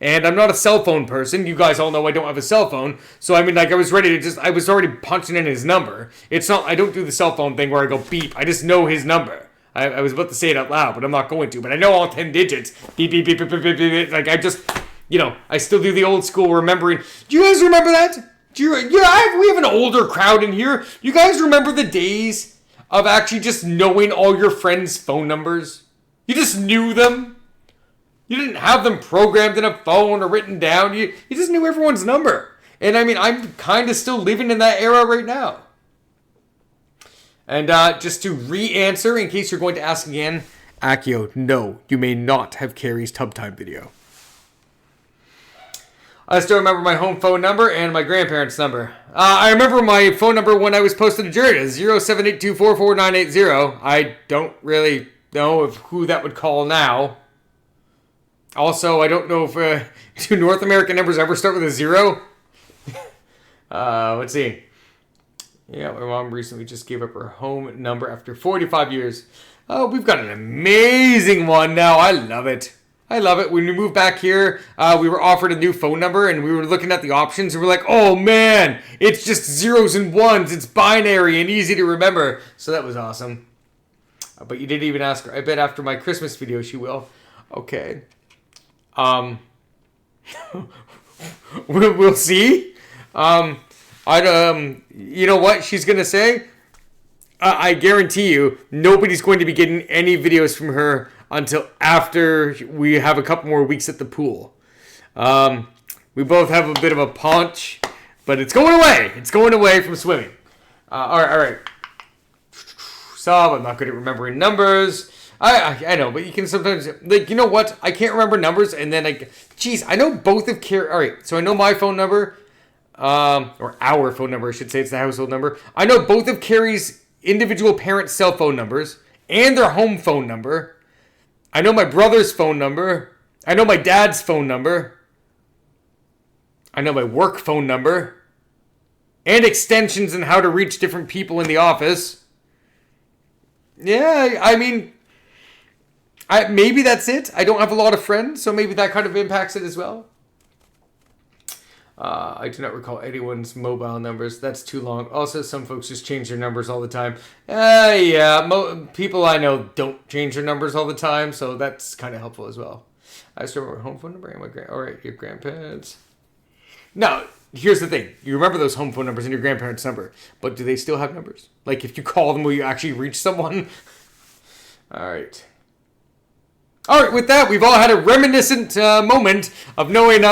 And I'm not a cell phone person. You guys all know I don't have a cell phone. So, I mean, like, I was already punching in his number. It's not, I don't do the cell phone thing where I go beep. I just know his number. I was about to say it out loud, but I'm not going to. But I know all 10 digits. Beep, beep, beep, beep, beep, beep, beep. Like, I just, you know, I still do the old school remembering. Do you guys remember that? We have an older crowd in here. You guys remember the days of actually just knowing all your friends' phone numbers? You just knew them. You didn't have them programmed in a phone or written down. You just knew everyone's number. And I mean, I'm kind of still living in that era right now. And just to re-answer, in case you're going to ask again, Akio, no, you may not have Carrie's Tub Time video. I still remember my home phone number and my grandparents' number. I remember my phone number when I was posted to jury. It's 0782444980. I don't really know who that would call now. Also, I don't know if do North American numbers ever start with a 0? Let's see. Yeah, my mom recently just gave up her home number after 45 years. Oh, we've got an amazing one now. I love it. I love it. When we moved back here, we were offered a new phone number, and we were looking at the options, and we're like, oh, man, it's just zeros and ones. It's binary and easy to remember. So that was awesome. But you didn't even ask her. I bet after my Christmas video she will. Okay. We'll see. You know what she's gonna say? I guarantee you, nobody's going to be getting any videos from her until after we have a couple more weeks at the pool. We both have a bit of a paunch, but it's going away. It's going away from swimming. All right. So I'm not good at remembering numbers. I know, but you can sometimes, like, you know what? I can't remember numbers, and then I know both of Carrie. All right, so I know my phone number, or our phone number, I should say. It's the household number. I know both of Carrie's individual parents' cell phone numbers and their home phone number. I know my brother's phone number. I know my dad's phone number. I know my work phone number. And extensions and how to reach different people in the office. Yeah, I mean, maybe that's it. I don't have a lot of friends, so maybe that kind of impacts it as well. I do not recall anyone's mobile numbers. That's too long. Also, some folks just change their numbers all the time. People I know don't change their numbers all the time, so that's kind of helpful as well. I still remember home phone number and my all right, your grandparents. Now, here's the thing. You remember those home phone numbers and your grandparents' number, but do they still have numbers? Like, if you call them, will you actually reach someone? All right. All right, with that, we've all had a reminiscent moment of knowing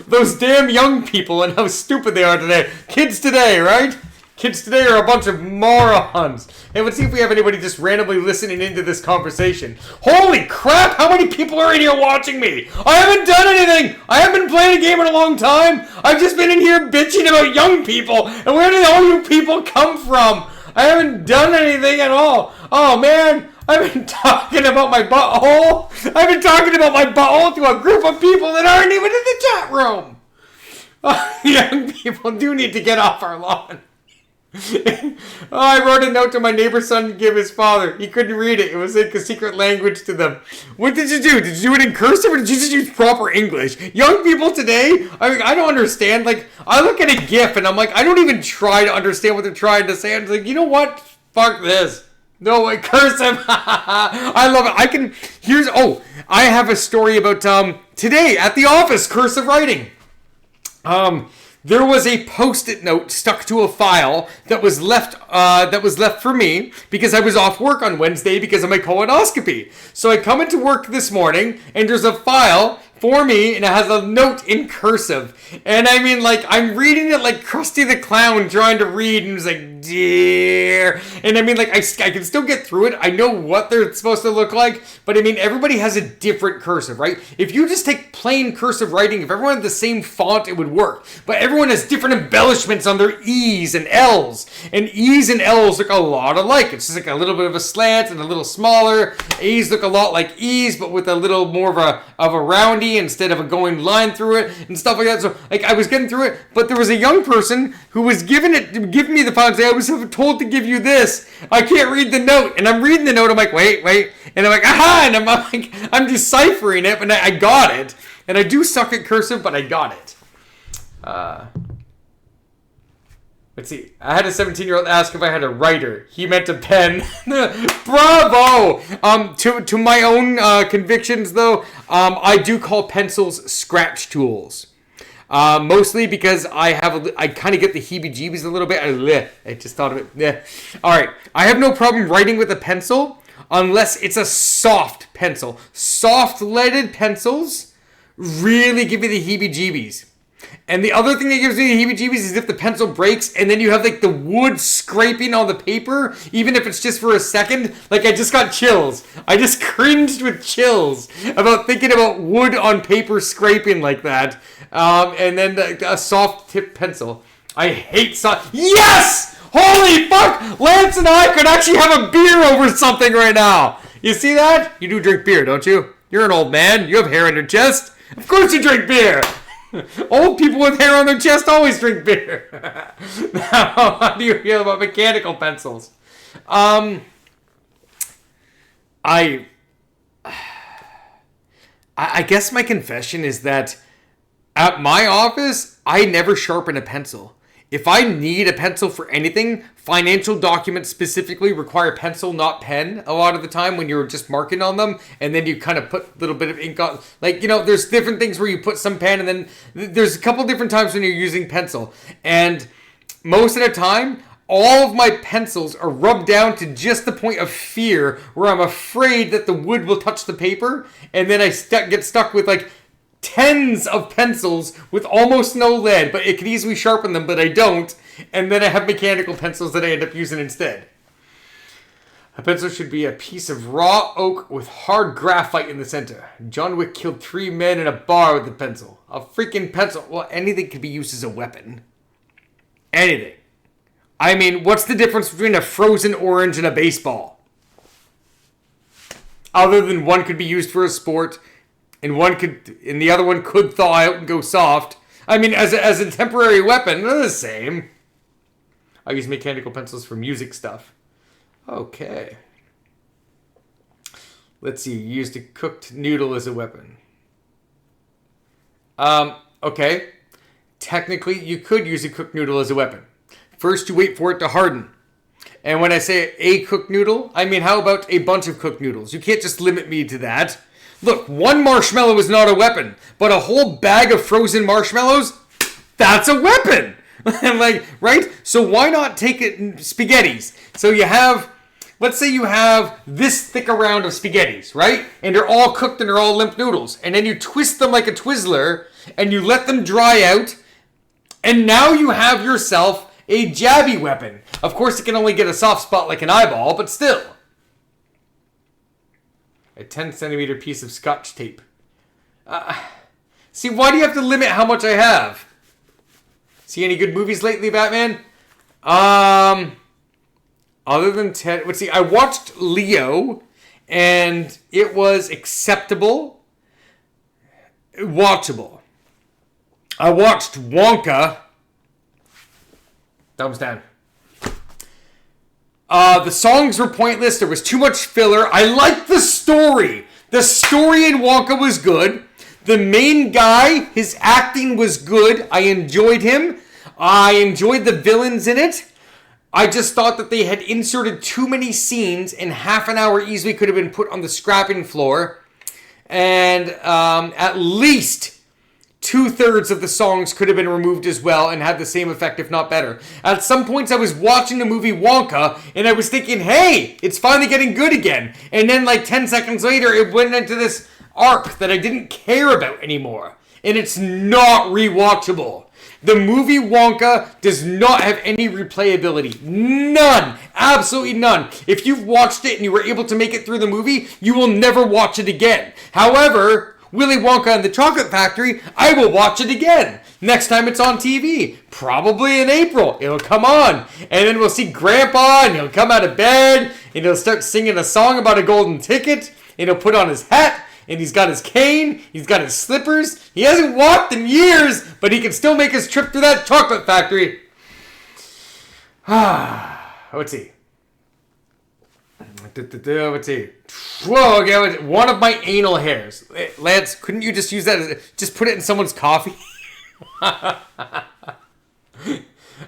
those damn young people and how stupid they are today. Kids today, right? Kids today are a bunch of morons. Hey, let's see if we have anybody just randomly listening into this conversation. Holy crap, how many people are in here watching me? I haven't done anything. I haven't been playing a game in a long time. I've just been in here bitching about young people. And where did all you people come from? I haven't done anything at all. Oh, man. I've been talking about my butthole. I've been talking about my butthole to a group of people that aren't even in the chat room. Young people do need to get off our lawn. Oh, I wrote a note to my neighbor's son to give his father. He couldn't read it. It was like a secret language to them. What did you do? Did you do it in cursive or did you just use proper English? Young people today, I don't understand. Like, I look at a GIF and I'm like, I don't even try to understand what they're trying to say. I'm like, you know what? Fuck this. No, like, cursive. I love it. I have a story about today at the office, cursive writing. There was a post-it note stuck to a file that was left for me because I was off work on Wednesday because of my colonoscopy. So I come into work this morning and there's a file for me and it has a note in cursive. And I mean, like, I'm reading it like Krusty the Clown trying to read and it's like, dear. And I mean, like, I can still get through it. I know what they're supposed to look like. But I mean, everybody has a different cursive, right? If you just take plain cursive writing, if everyone had the same font, it would work. But everyone has different embellishments on their E's and L's. And E's and L's look a lot alike. It's just like a little bit of a slant and a little smaller. A's look a lot like E's, but with a little more of a roundy instead of a going line through it and stuff like that. So, like, I was getting through it, but there was a young person who was giving me the file and say, I was told to give you this. I can't read the note. And I'm reading the note. I'm like, wait. And I'm like, aha! And I'm like, I'm deciphering it, but I got it. And I do suck at cursive, but I got it. Let's see. I had a 17-year-old ask if I had a writer. He meant a pen. Bravo! To my own convictions, though, I do call pencils scratch tools. Mostly because I kind of get the heebie-jeebies a little bit. I just thought of it. Yeah. All right. I have no problem writing with a pencil unless it's a soft pencil. Soft-leaded pencils really give me the heebie-jeebies. And the other thing that gives me the heebie-jeebies is if the pencil breaks and then you have like the wood scraping on the paper, even if it's just for a second. Like, I just got chills. I just cringed with chills about thinking about wood on paper scraping like that. And then a soft tip pencil. I hate soft. Yes! Holy fuck! Lance and I could actually have a beer over something right now. You see that? You do drink beer, don't you? You're an old man. You have hair on your chest. Of course you drink beer. Old people with hair on their chest always drink beer. Now, how do you feel about mechanical pencils? I guess my confession is that at my office, I never sharpen a pencil. If I need a pencil for anything, financial documents specifically require pencil, not pen, a lot of the time when you're just marking on them, and then you kind of put a little bit of ink on. Like, you know, there's different things where you put some pen, and then there's a couple different times when you're using pencil. And most of the time, all of my pencils are rubbed down to just the point of fear where I'm afraid that the wood will touch the paper, and then I get stuck with, like, tens of pencils with almost no lead, but it could easily sharpen them, but I don't. And then I have mechanical pencils that I end up using instead. A pencil should be a piece of raw oak with hard graphite in the center. John Wick killed 3 men in a bar with a pencil. A freaking pencil. Well, anything could be used as a weapon. Anything. I mean, what's the difference between a frozen orange and a baseball? Other than one could be used for a sport, and the other one could thaw out and go soft. I mean, as a temporary weapon, they're the same. I use mechanical pencils for music stuff. Okay. Let's see. Used a cooked noodle as a weapon. Okay. Technically, you could use a cooked noodle as a weapon. First, you wait for it to harden. And when I say a cooked noodle, I mean, how about a bunch of cooked noodles? You can't just limit me to that. Look, one marshmallow is not a weapon, but a whole bag of frozen marshmallows, that's a weapon. Like, right? So why not take it in spaghettis? So you have, let's say you have this thick a round of spaghettis, right? And they're all cooked and they're all limp noodles. And then you twist them like a Twizzler and you let them dry out. And now you have yourself a jabby weapon. Of course, it can only get a soft spot like an eyeball, but still. A 10-centimeter piece of Scotch tape. See, why do you have to limit how much I have? See any good movies lately, Batman? Other than Ted... Let's see, I watched Leo, and it was acceptable. Watchable. I watched Wonka. Thumbs down. The songs were pointless. There was too much filler. I liked the story. The story in Wonka was good. The main guy, his acting was good. I enjoyed him. I enjoyed the villains in it. I just thought that they had inserted too many scenes, and half an hour easily could have been put on the scrapping floor. And at least 2/3 of the songs could have been removed as well and had the same effect, if not better. At some points, I was watching the movie Wonka, and I was thinking, hey, it's finally getting good again. And then like 10 seconds later, it went into this arc that I didn't care about anymore. And it's not rewatchable. The movie Wonka does not have any replayability. None. Absolutely none. If you've watched it and you were able to make it through the movie, you will never watch it again. However, Willy Wonka and the Chocolate Factory, I will watch it again. Next time it's on TV. Probably in April. It'll come on. And then we'll see Grandpa, and he'll come out of bed, and he'll start singing a song about a golden ticket, and he'll put on his hat, and he's got his cane, he's got his slippers. He hasn't walked in years, but he can still make his trip through that chocolate factory. Let's see. Let's see. Whoa, okay, one of my anal hairs. Lance, couldn't you just use that just put it in someone's coffee?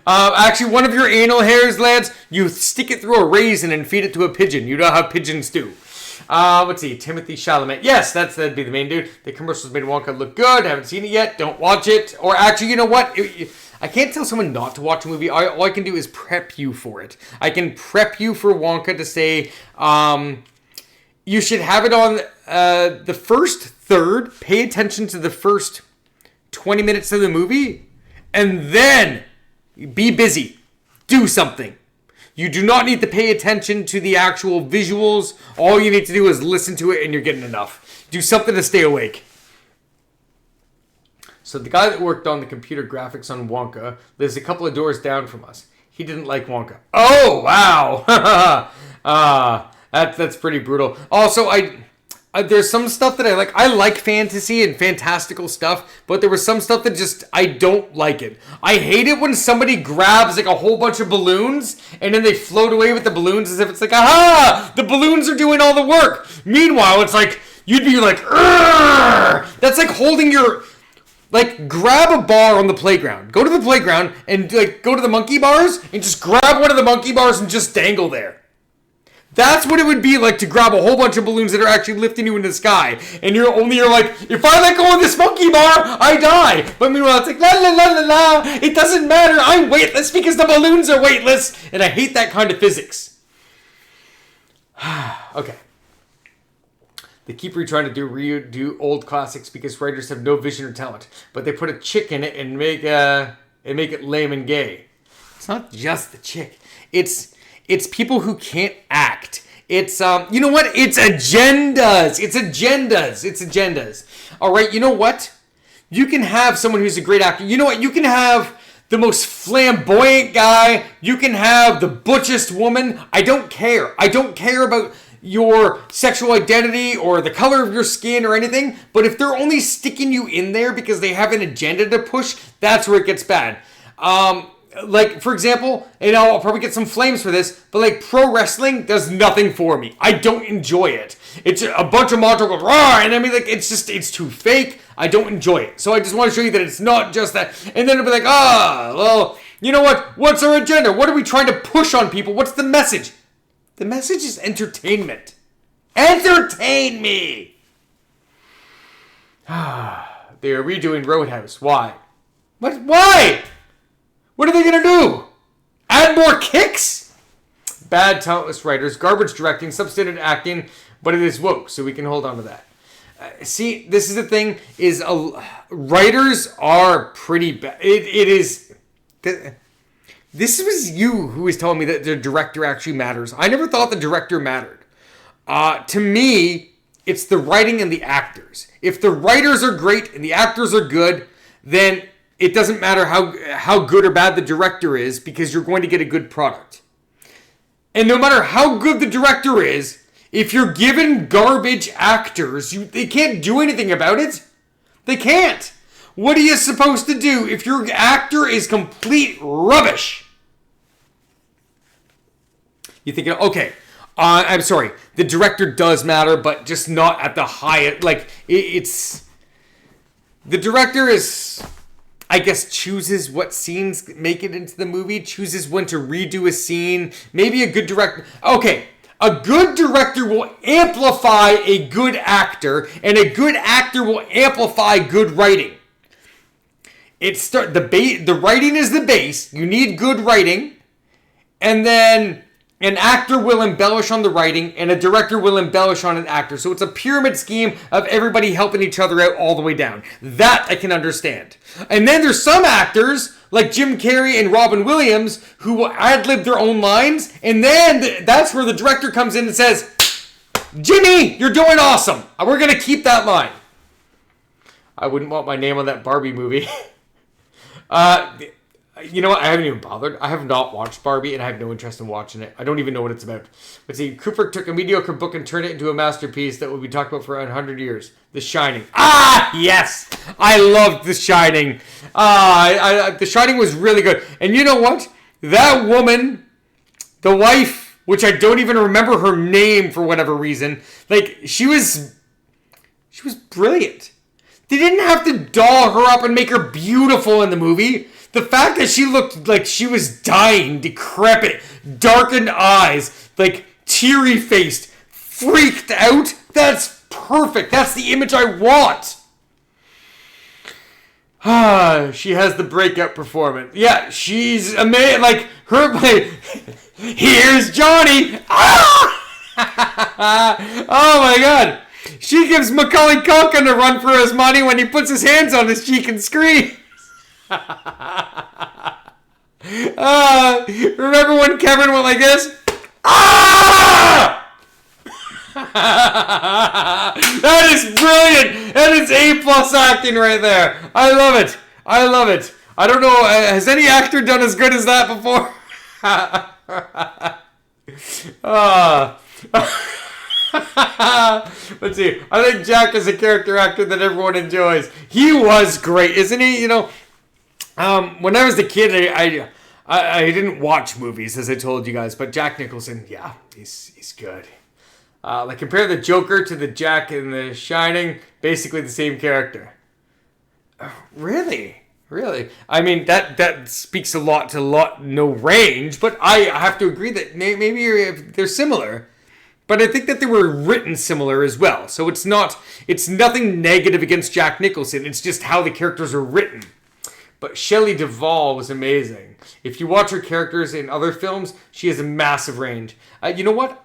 Actually, one of your anal hairs, Lance, you stick it through a raisin and feed it to a pigeon. You know how pigeons do. Let's see, Timothy Chalamet. Yes, that'd be the main dude. The commercials made Wonka look good. Haven't seen it yet. Don't watch it. Or actually, you know what? I can't tell someone not to watch a movie. All I can do is prep you for it. I can prep you for Wonka to say, you should have it on the first third. Pay attention to the first 20 minutes of the movie. And then be busy. Do something. You do not need to pay attention to the actual visuals. All you need to do is listen to it and you're getting enough. Do something to stay awake. So the guy that worked on the computer graphics on Wonka lives a couple of doors down from us. He didn't like Wonka. Oh, wow. That's pretty brutal. Also, there's some stuff that I like. I like fantasy and fantastical stuff, but there was some stuff that just, I don't like it. I hate it when somebody grabs like a whole bunch of balloons and then they float away with the balloons as if it's like, aha, the balloons are doing all the work. Meanwhile, it's like, you'd be like, Urgh! That's like holding your, like, grab a bar on the playground. Go to the playground and like go to the monkey bars and just grab one of the monkey bars and just dangle there. That's what it would be like to grab a whole bunch of balloons that are actually lifting you into the sky. And you're like, if I let go of this monkey bar, I die. But meanwhile, it's like, la la la la la. It doesn't matter. I'm weightless because the balloons are weightless. And I hate that kind of physics. Okay. They keep retrying to redo old classics because writers have no vision or talent. But they put a chick in it and make it lame and gay. It's not just the chick. It's people who can't act. It's, you know what? It's agendas. It's agendas. All right, you know what? You can have someone who's a great actor. You know what? You can have the most flamboyant guy. You can have the butchest woman. I don't care. I don't care about your sexual identity or the color of your skin or anything. But if they're only sticking you in there because they have an agenda to push, that's where it gets bad. Like, for example, and I'll probably get some flames for this, but like pro wrestling does nothing for me. I don't enjoy it. It's a bunch of macho going, rah, and I mean, like, it's too fake. I don't enjoy it. So I just want to show you that it's not just that. And then it'll be like, well, you know what? What's our agenda? What are we trying to push on people? What's the message? The message is entertainment. Entertain me! They are redoing Roadhouse. Why? What? Why? What are they going to do? Add more kicks? Bad, talentless writers, garbage directing, substandard acting, but it is woke, so we can hold on to that. See, this is the thing, is writers are pretty bad. It is... This was you who was telling me that the director actually matters. I never thought the director mattered. To me, it's the writing and the actors. If the writers are great and the actors are good, then it doesn't matter how good or bad the director is because you're going to get a good product. And no matter how good the director is, if you're given garbage actors, they can't do anything about it. They can't. What are you supposed to do if your actor is complete rubbish? you think, okay, I'm sorry, the director does matter, but just not at the highest. Like, it's the director is, I guess, chooses what scenes make it into the movie, chooses when to redo a scene. Maybe a good director. Okay, a good director will amplify a good actor, and a good actor will amplify good writing. The writing is the base. You need good writing, and then an actor will embellish on the writing, and a director will embellish on an actor. So it's a pyramid scheme of everybody helping each other out all the way down. That I can understand. And then there's some actors, like Jim Carrey and Robin Williams, who will ad-lib their own lines, and then that's where the director comes in and says, Jimmy, you're doing awesome. We're going to keep that line. I wouldn't want my name on that Barbie movie. You know what? I haven't even bothered. I have not watched Barbie, and I have no interest in watching it. I don't even know what it's about. But see, Cooper took a mediocre book and turned it into a masterpiece that will be talked about for 100 years. The Shining. Ah, yes! I loved The Shining. The Shining was really good. And you know what? That woman, the wife, which I don't even remember her name for whatever reason, like, she was brilliant. They didn't have to doll her up and make her beautiful in the movie. The fact that she looked like she was dying, decrepit, darkened eyes, like teary-faced, freaked out, that's perfect. That's the image I want. She has the breakout performance. Yeah, she's amazing. Like, her play, here's Johnny. Oh my God. She gives Macaulay Culkin a run for his money when he puts his hands on his cheek and screams. Remember when Kevin went like this? That is brilliant. That is A+ acting right there. I love it. I love it. I don't know. Has any actor done as good as that before? Let's see. I think Jack is a character actor that everyone enjoys. He was great, isn't he? You know, when I was a kid, I didn't watch movies, as I told you guys, but Jack Nicholson, yeah, he's good. Like, compare the Joker to the Jack in The Shining, basically the same character. Really? I mean, that speaks a lot to no range, but I have to agree that maybe they're similar. But I think that they were written similar as well. So it's nothing negative against Jack Nicholson. It's just how the characters are written. But Shelley Duvall was amazing. If you watch her characters in other films, she has a massive range. You know what?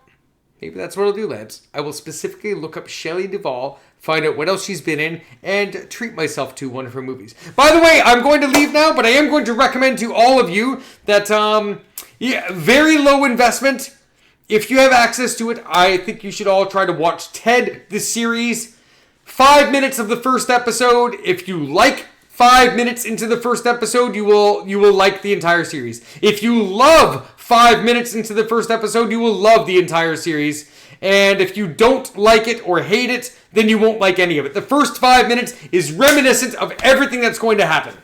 Maybe that's what I'll do, lads. I will specifically look up Shelley Duvall, find out what else she's been in, and treat myself to one of her movies. By the way, I'm going to leave now, but I am going to recommend to all of you that, very low investment. If you have access to it, I think you should all try to watch Ted, the series. 5 minutes of the first episode. If you like 5 minutes into the first episode, you will like the entire series. If you love 5 minutes into the first episode, you will love the entire series. And if you don't like it or hate it, then you won't like any of it. The first 5 minutes is reminiscent of everything that's going to happen.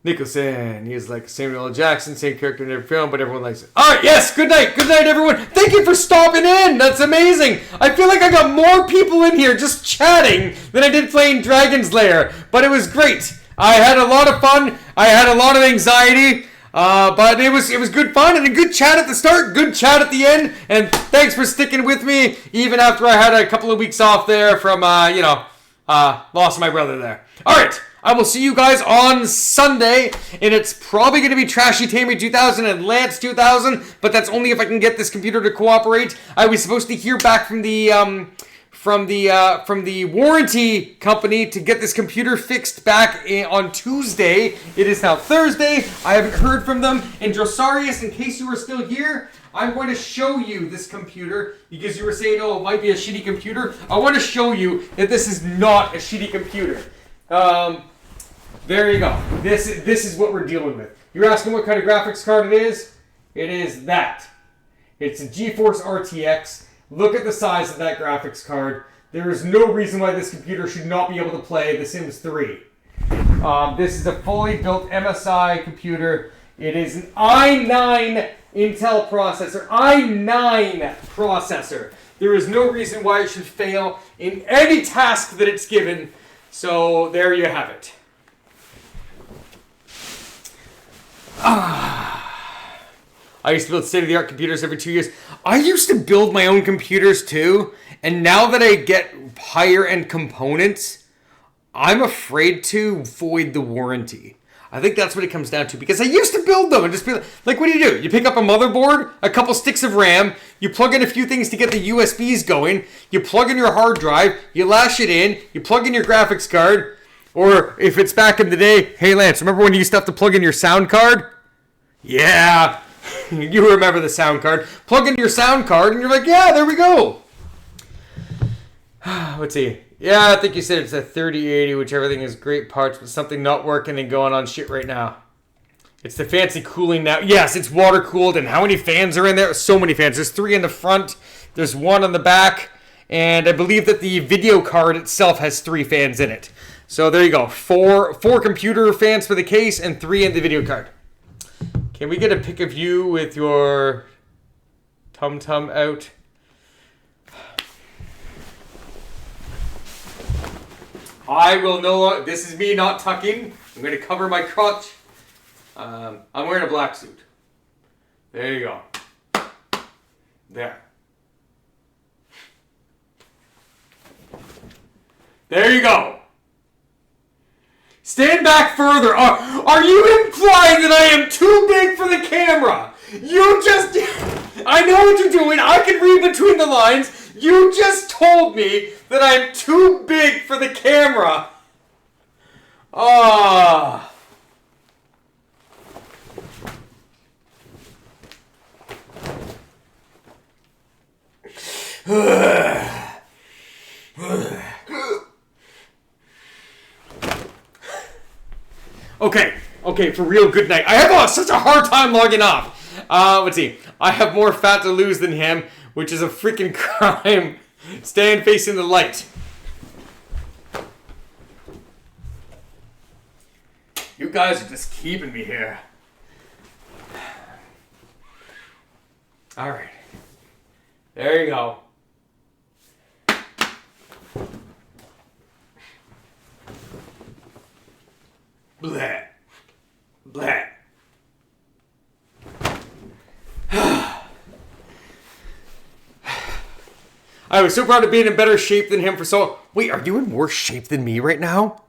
Nicholson, he is like Samuel L. Jackson, same character in every film, but everyone likes it. Alright, yes, good night, everyone. Thank you for stopping in, that's amazing. I feel like I got more people in here just chatting than I did playing Dragon's Lair, but it was great. I had a lot of fun, I had a lot of anxiety, but it was good fun, and a good chat at the start, good chat at the end, and thanks for sticking with me, even after I had a couple of weeks off there from, lost my brother there. Alright. I will see you guys on Sunday, and it's probably going to be Trashy Tamer 2000 and Lance 2000, but that's only if I can get this computer to cooperate. I was supposed to hear back from the warranty company to get this computer fixed back on Tuesday. It is now Thursday. I haven't heard from them. And Drosarius, in case you are still here, I'm going to show you this computer because you were saying, oh, it might be a shitty computer. I want to show you that this is not a shitty computer. There you go. This is what we're dealing with. You're asking what kind of graphics card it is? It is that. It's a GeForce RTX. Look at the size of that graphics card. There is no reason why this computer should not be able to play The Sims 3. This is a fully built MSI computer. It is an i9 Intel processor. i9 processor. There is no reason why it should fail in any task that it's given. So there you have it. I used to build state-of-the-art computers every 2 years. I used to build my own computers too. And now that I get higher-end components, I'm afraid to void the warranty. I think that's what it comes down to, because I used to build them and just be like, what do? You pick up a motherboard, a couple sticks of RAM, you plug in a few things to get the USBs going, you plug in your hard drive, you lash it in, you plug in your graphics card, or if it's back in the day, hey Lance, remember when you used to have to plug in your sound card? Yeah, you remember the sound card. Plug in your sound card and you're like, yeah, there we go. Let's see. Yeah, I think you said it's a 3080, which everything is great parts, but something not working and going on shit right now. It's the fancy cooling now. Yes, it's water cooled, and how many fans are in there? So many fans. There's 3 in the front, there's 1 on the back, and I believe that the video card itself has 3 fans in it. So there you go. 4 computer fans for the case and 3 in the video card. Can we get a pic of you with your tum-tum out? I will know. This is me not tucking. I'm going to cover my crotch. I'm wearing a black suit. There you go. There. There you go. Stand back further. Are you implying that I am too big for the camera? You just... I know what you're doing. I can read between the lines. You just told me that I'm too big for the camera. Ah. Okay, for real, good night. I have such a hard time logging off. Let's see. I have more fat to lose than him, which is a freaking crime. Stand facing the light. You guys are just keeping me here. All right. There you go. Bleh. Bleh. I was so proud of being in better shape than him for so... Wait, are you in worse shape than me right now?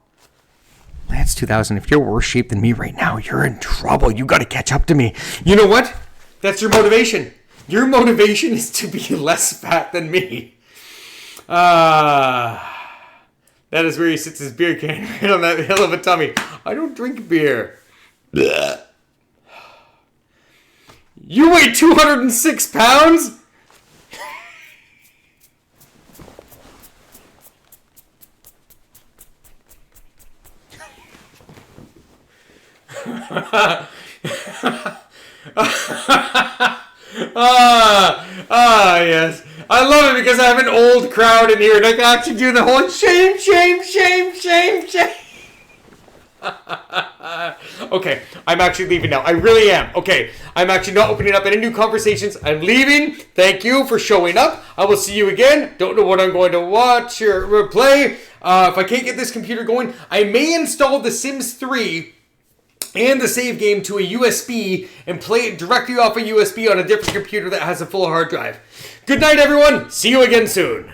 Lance 2000, if you're worse shape than me right now, you're in trouble. You got to catch up to me. You know what? That's your motivation. Your motivation is to be less fat than me. That is where he sits his beer can, right on that hill of a tummy. I don't drink beer. Blech. You weigh 206 pounds? Yes. I love it because I have an old crowd in here and I can actually do the whole shame. Okay, I'm actually leaving now. I really am. Okay, I'm actually not opening up any new conversations. I'm leaving. Thank you for showing up. I will see you again. Don't know what I'm going to watch or play. If I can't get this computer going, I may install The Sims 3 and the save game to a USB and play it directly off a USB on a different computer that has a full hard drive. Good night, everyone. See you again soon.